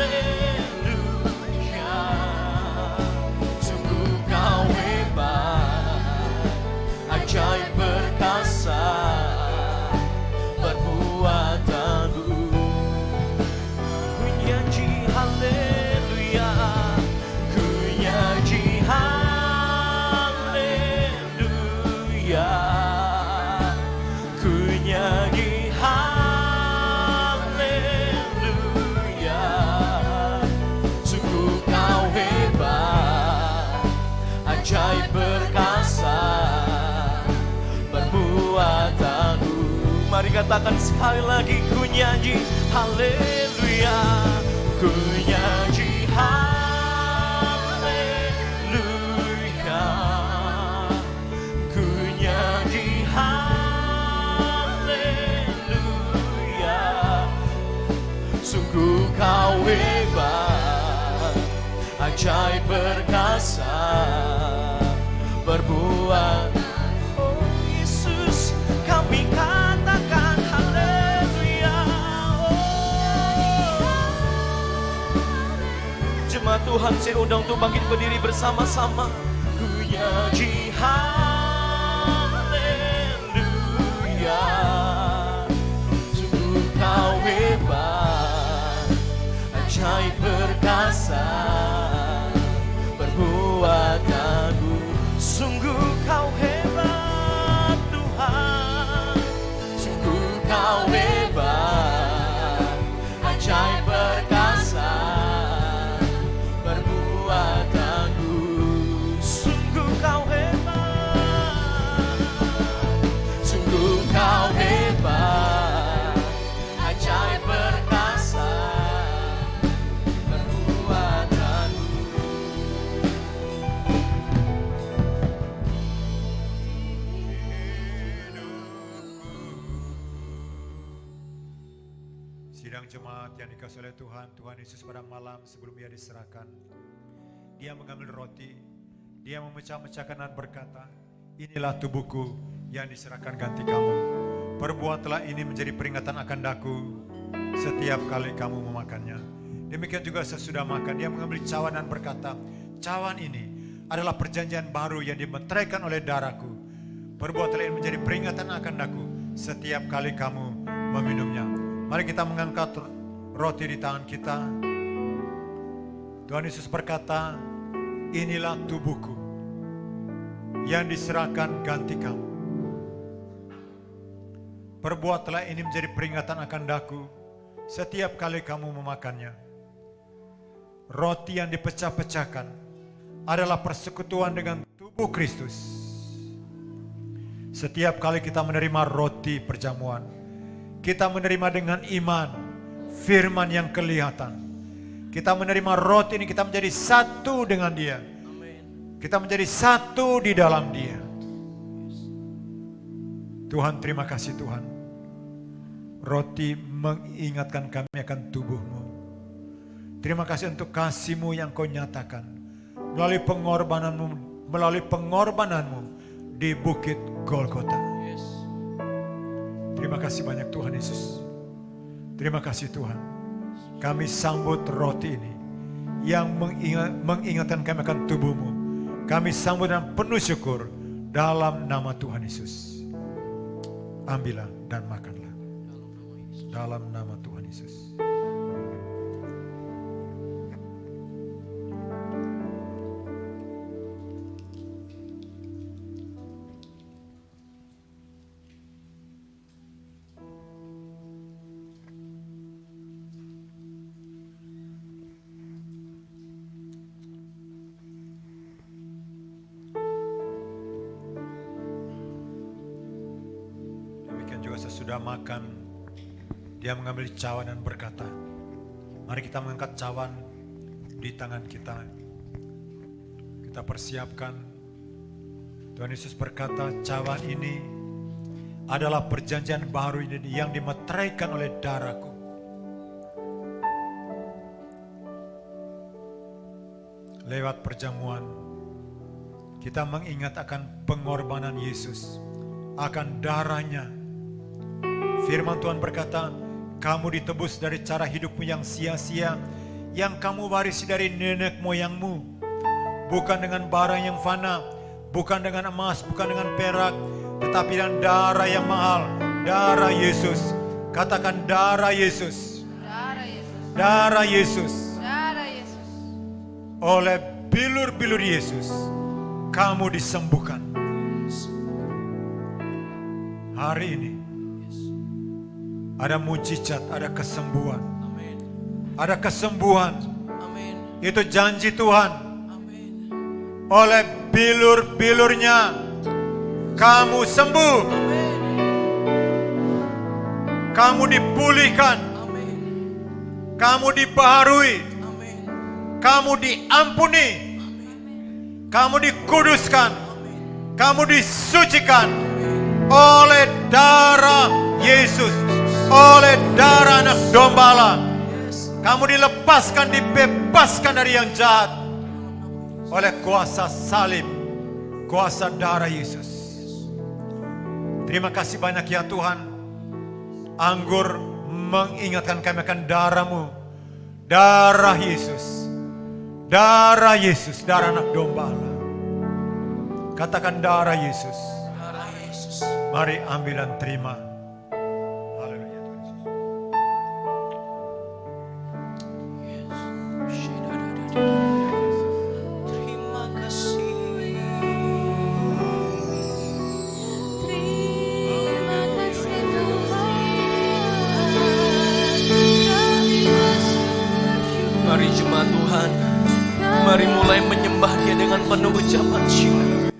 Sungguh Kau hebat, ajaib perkasa, berbuat agung. Ku nyanyi haleluya. Ku nyanyi haleluya. Ku nyanyi haleluya. Sungguh Kau hebat, ajaib perkasa, berbuat agung. Mari katakan sekali lagi, ku nyanyi haleluya. Ku nyanyi haleluya. Ku nyanyi haleluya. Sungguh Kau hebat, ajaib perkasa, berbuat. Oh Yesus, kami katakan haleluya. Oh. Jemaat Tuhan, saya undang untuk bangkit berdiri bersama-sama. Ku nyanyi haleluya. Sungguh Kau hebat, ajaib perkasa, berbuat agung. Sungguh Kau hebat Tuhan. Sungguh Kau hebat, ajaib perkasa, berbuat agung. Sungguh Kau hebat Sidang jemaat yang dikasihi oleh Tuhan, Tuhan Yesus pada malam sebelum ia diserahkan, dia mengambil roti, dia memecah-mecahkan dan berkata, inilah tubuhku yang diserahkan ganti kamu. Perbuatlah ini menjadi peringatan akan daku setiap kali kamu memakannya. Demikian juga sesudah makan, dia mengambil cawan dan berkata, cawan ini adalah perjanjian baru yang dimeteraikan oleh darahku. Perbuatlah ini menjadi peringatan akan daku setiap kali kamu meminumnya. Mari kita mengangkat roti di tangan kita. Tuhan Yesus berkata, inilah tubuhku yang diserahkan ganti kamu. Perbuatlah ini menjadi peringatan akan daku setiap kali kamu memakannya. Roti yang dipecah-pecahkan adalah persekutuan dengan tubuh Kristus. Setiap kali kita menerima roti perjamuan, kita menerima dengan iman firman yang kelihatan. Kita menerima roti ini, kita menjadi satu dengan Dia. Kita menjadi satu di dalam Dia. Tuhan, terima kasih Tuhan. Roti mengingatkan kami akan tubuh-Mu. Terima kasih untuk kasih-Mu yang Kau nyatakan melalui pengorbananmu di Bukit Golgota. Terima kasih banyak Tuhan Yesus. Terima kasih Tuhan. Kami sambut roti ini yang mengingatkan kami akan tubuh-Mu. Kami sambut dengan penuh syukur dalam nama Tuhan Yesus. Ambillah dan makanlah dalam nama Tuhan Yesus. Sesudah makan, dia mengambil cawan dan berkata, mari kita mengangkat cawan di tangan kita. Kita persiapkan. Tuhan Yesus berkata, cawan ini adalah perjanjian baru ini yang dimeteraikan oleh darahku. Lewat perjamuan, kita mengingat akan pengorbanan Yesus, akan darahnya. Firman Tuhan berkata, kamu ditebus dari cara hidupmu yang sia-sia, yang kamu warisi dari nenek moyangmu. Bukan dengan barang yang fana, bukan dengan emas, bukan dengan perak, tetapi dengan darah yang mahal, darah Yesus. Katakan darah Yesus. Darah Yesus. Darah Yesus. Darah Yesus. Oleh bilur-bilur Yesus, kamu disembuhkan. Hari ini ada mujizat, ada kesembuhan. Amin. Ada kesembuhan. Amin. Itu janji Tuhan. Amin. Oleh bilur-bilurnya kamu sembuh. Amin. Kamu dipulihkan. Amin. Kamu dibaharui. Amin. Kamu diampuni. Kamu dikuduskan. Kamu disucikan oleh darah Yesus. Oleh darah anak domba. Kamu dilepaskan, dibebaskan dari yang jahat. Oleh kuasa salib, kuasa darah Yesus. Terima kasih banyak ya Tuhan. Anggur mengingatkan kami akan darah-Mu. Darah Yesus. Darah Yesus, darah anak domba Allah. Katakan darah Yesus. Darah Yesus. Mari ambil dan terima. Terima kasih. Terima kasih Tuhan. Kami bersyukur. Mari jemaat Tuhan, mari mulai menyembah Dia dengan penuh ucapan syukur.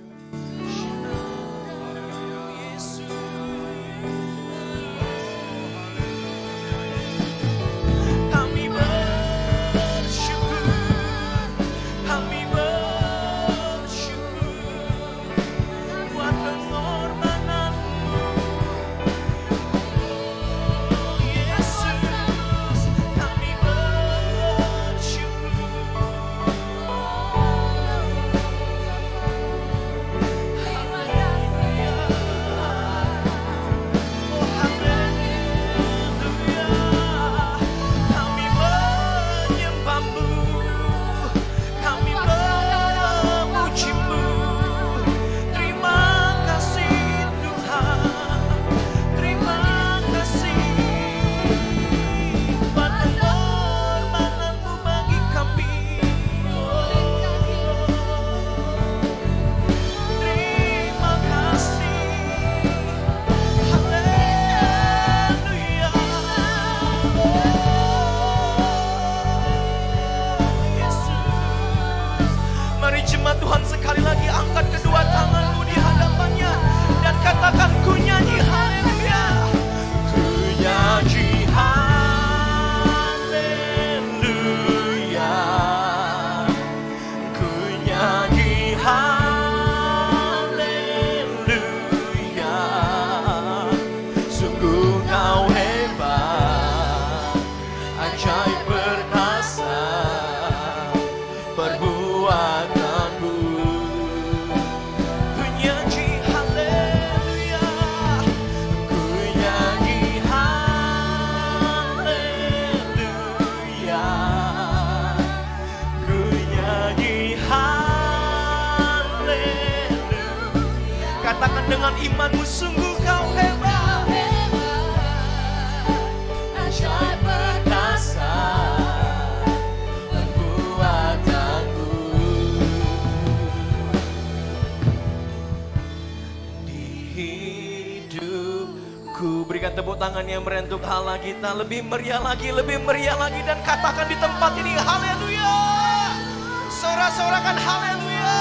firman-Mu, sungguh Kau hebat. Ajaib perkasa perbuatanmu. Di hidupku, berikan tepuk tangan yang meriah untuk Allah kita. Lebih meriah lagi, dan katakan di tempat ini haleluya. Sorak-sorakan haleluya.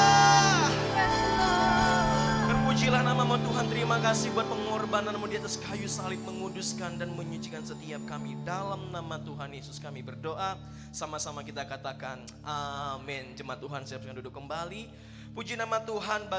Terpujilah nama-Mu Tuhan. Terima kasih buat pengorbanan-Mu di atas kayu salib, menguduskan dan menyucikan setiap kami. Dalam nama Tuhan Yesus kami berdoa. Sama-sama kita katakan amin. Jemaat Tuhan siapkan duduk kembali. Puji nama Tuhan,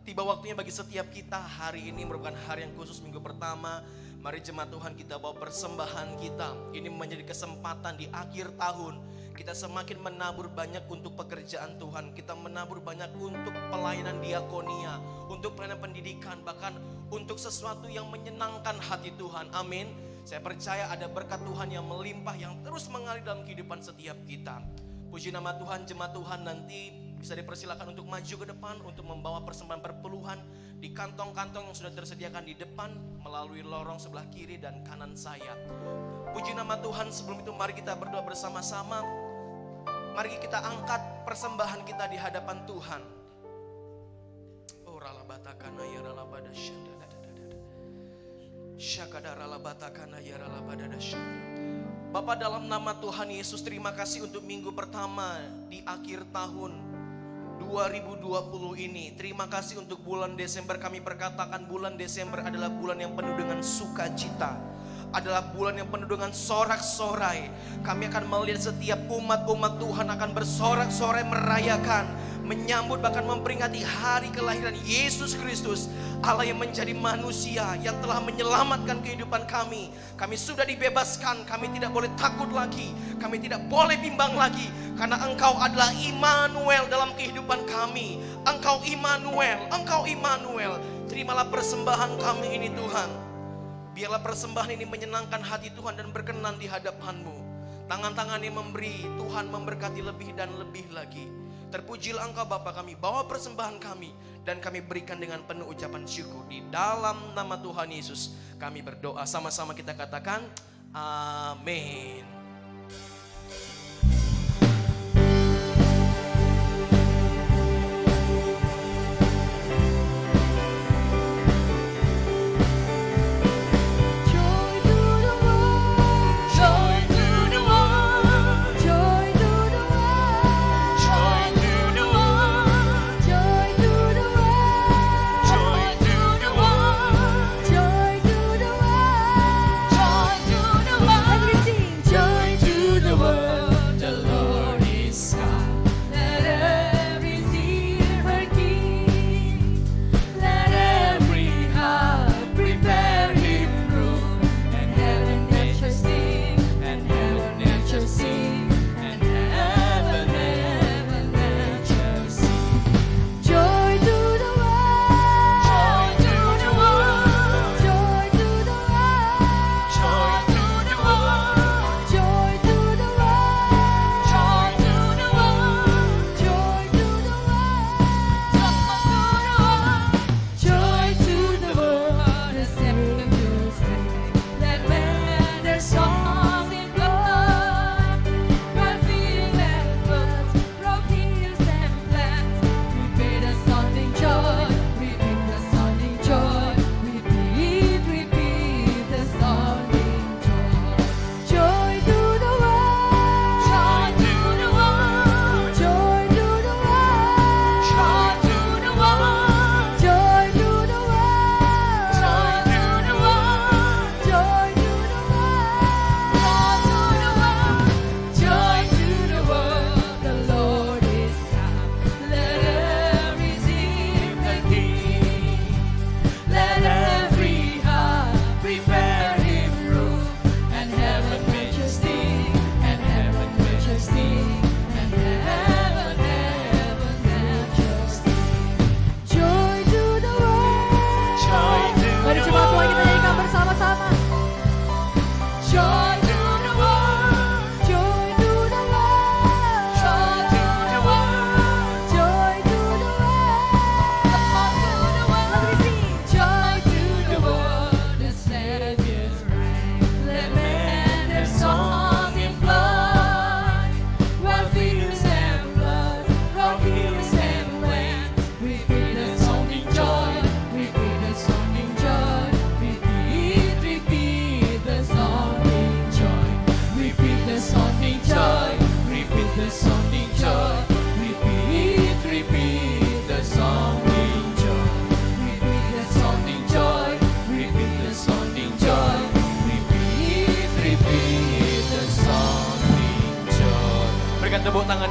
tiba waktunya bagi setiap kita. Hari ini merupakan hari yang khusus, minggu pertama. Mari jemaat Tuhan kita bawa persembahan kita. Ini menjadi kesempatan di akhir tahun. Kita semakin menabur banyak untuk pekerjaan Tuhan. Kita menabur banyak untuk pelayanan diakonia, untuk pelayanan pendidikan, bahkan untuk sesuatu yang menyenangkan hati Tuhan. Amin. Saya percaya ada berkat Tuhan yang melimpah, yang terus mengalir dalam kehidupan setiap kita. Puji nama Tuhan. Jemaat Tuhan nanti bisa dipersilakan untuk maju ke depan untuk membawa persembahan perpuluhan di kantong-kantong yang sudah tersediakan di depan melalui lorong sebelah kiri dan kanan saya. Puji nama Tuhan. Sebelum itu mari kita berdoa bersama-sama. Mari kita angkat persembahan kita di hadapan Tuhan. Oh ralabatakana ya ralabada syada. Syakada ralabatakana ya ralabada syada. Bapa, dalam nama Tuhan Yesus, terima kasih untuk minggu pertama di akhir tahun 2020 ini. Terima kasih untuk bulan Desember. Kami berkatakan bulan Desember adalah bulan yang penuh dengan sukacita, adalah bulan yang penuh dengan sorak-sorai. Kami akan melihat setiap umat-umat Tuhan akan bersorak-sorai, merayakan, menyambut, bahkan memperingati hari kelahiran Yesus Kristus, Allah yang menjadi manusia, yang telah menyelamatkan kehidupan kami. Kami sudah dibebaskan, kami tidak boleh takut lagi, kami tidak boleh bimbang lagi, karena Engkau adalah Immanuel dalam kehidupan kami. Engkau Immanuel, Engkau Immanuel. Terimalah persembahan kami ini Tuhan. Biarlah persembahan ini menyenangkan hati Tuhan dan berkenan di hadapan-Mu. Tangan-tangan yang memberi, Tuhan memberkati lebih dan lebih lagi. Terpujilah Engkau Bapa kami, bawa persembahan kami dan kami berikan dengan penuh ucapan syukur. Di dalam nama Tuhan Yesus kami berdoa. Sama-sama kita katakan amin. Joy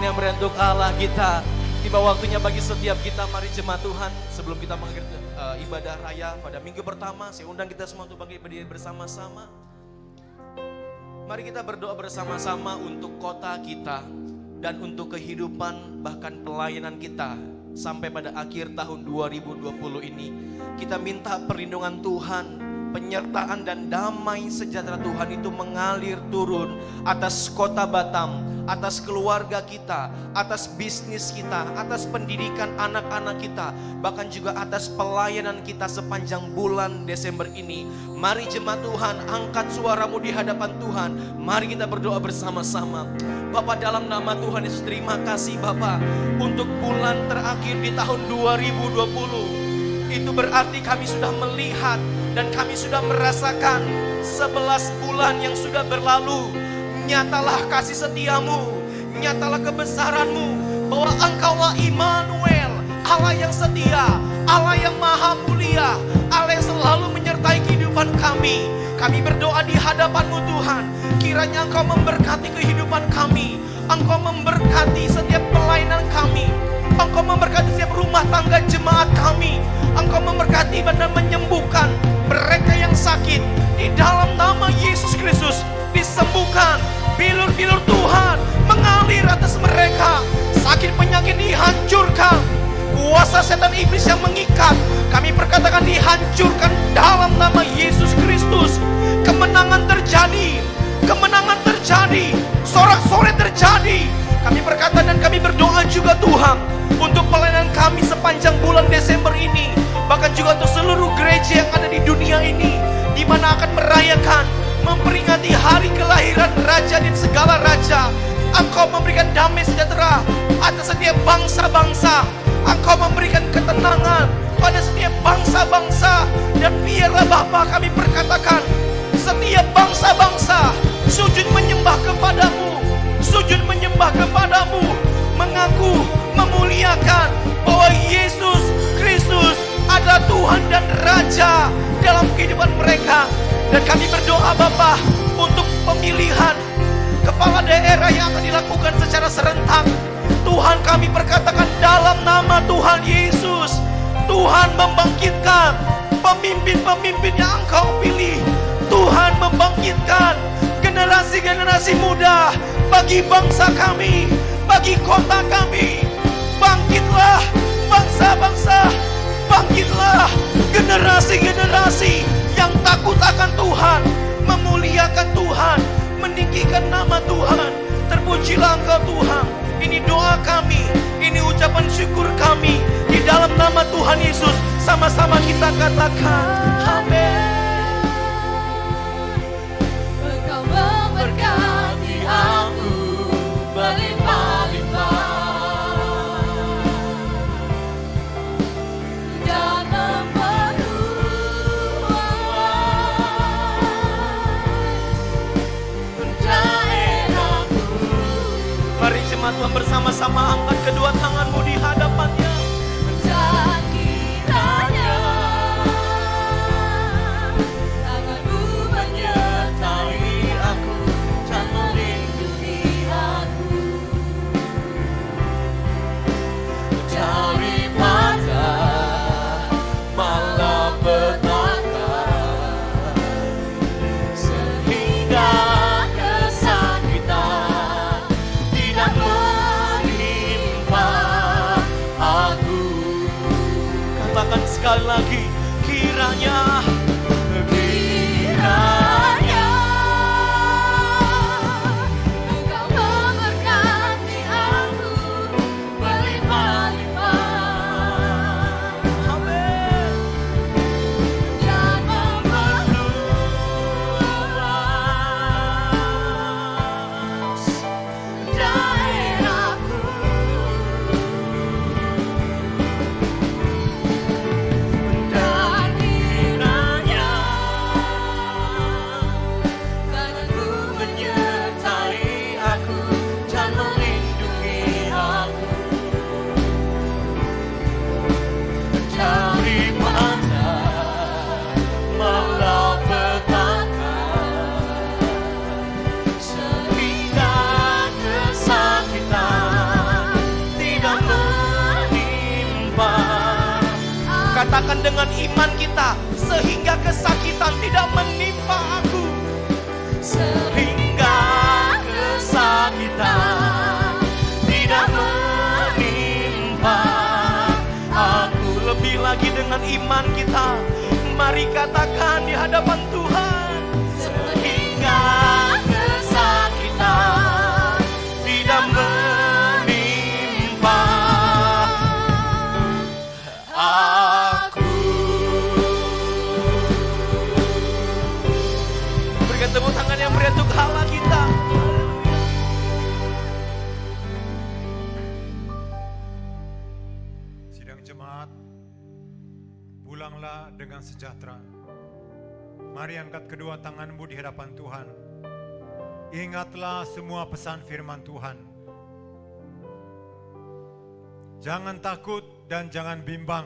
yang meriah untuk Allah kita. Tiba waktunya bagi setiap kita, mari jemaat Tuhan, sebelum kita mengakhiri ibadah raya pada minggu pertama, saya undang kita semua untuk berdiri bersama-sama. Mari kita berdoa bersama-sama untuk kota kita dan untuk kehidupan bahkan pelayanan kita sampai pada akhir tahun 2020 ini. Kita minta perlindungan Tuhan, penyertaan dan damai sejahtera Tuhan itu mengalir turun atas kota Batam, atas keluarga kita, atas bisnis kita, atas pendidikan anak-anak kita, bahkan juga atas pelayanan kita sepanjang bulan Desember ini. Mari jemaat Tuhan, angkat suaramu di hadapan Tuhan. Mari kita berdoa bersama-sama. Bapa, dalam nama Tuhan Yesus, terima kasih Bapa untuk bulan terakhir di tahun 2020. Itu berarti kami sudah melihat dan kami sudah merasakan 11 bulan yang sudah berlalu. Nyatalah kasih setiamu, nyatalah kebesaranmu, bahwa Engkaulah Immanuel, Allah yang setia, Allah yang maha mulia, Allah yang selalu menyertai kehidupan kami. Kami berdoa di hadapan-Mu Tuhan, kiranya Engkau memberkati kehidupan kami, Engkau memberkati setiap pelayanan kami, Engkau memberkati setiap rumah tangga jemaat kami, Engkau memberkati dan menyembuhkan mereka yang sakit. Di dalam nama Yesus Kristus disembuhkan, bilur-bilur Tuhan mengalir atas mereka, sakit penyakit dihancurkan, kuasa setan iblis yang mengikat kami perkatakan dihancurkan dalam nama Yesus Kristus. Kemenangan terjadi, kemenangan terjadi, sorak-sorai terjadi. Kami berkata dan kami berdoa juga Tuhan untuk pelayanan kami sepanjang bulan Desember ini, bahkan juga untuk seluruh gereja yang ada di dunia ini, di mana akan merayakan, memperingati hari kelahiran Raja di segala raja. Engkau memberikan damai sejahtera atas setiap bangsa-bangsa. Engkau memberikan ketenangan pada setiap bangsa-bangsa. Dan biarlah Bapa kami perkatakan, setiap bangsa-bangsa sujud menyembah kepadamu, sujud menyembah kepadamu, mengaku, memuliakan bahwa Yesus Kristus adalah Tuhan dan Raja dalam kehidupan mereka. Dan kami berdoa Bapa untuk pemilihan kepala daerah yang akan dilakukan secara serentak. Tuhan, kami perkatakan dalam nama Tuhan Yesus, Tuhan membangkitkan pemimpin-pemimpin yang Engkau pilih. Tuhan membangkitkan generasi-generasi muda bagi bangsa kami, bagi kota kami. Bangkitlah bangsa-bangsa, bangkitlah generasi-generasi yang takut akan Tuhan, memuliakan Tuhan, meninggikan nama Tuhan. Terpujilah Engkau Tuhan. Ini doa kami, ini ucapan syukur kami. Di dalam nama Tuhan Yesus, sama-sama kita katakan amin. Engkau memberkati aku berlimpah-limpah dan Mari jemaat Tuhan bersama-sama angkat kedua tanganmu di hadapannya. dan kiranya tanganmu menyertai aku dan melindungi aku daripada malapetaka, sehingga kesakitan tidak menimpa. dengan iman kita, sehingga kesakitan tidak menimpa aku. Sehingga kesakitan tidak menimpa aku. Lebih lagi dengan iman kita, mari katakan di hadapan Tuhan. Sehingga kesakitan tidak menimpa aku. Berikan tepuk tangan yang meriah untuk Allah kita. Sidang jemaat, pulanglah dengan sejahtera. Mari angkat kedua tanganmu di hadapan Tuhan. Ingatlah semua pesan firman Tuhan. Jangan takut dan jangan bimbang.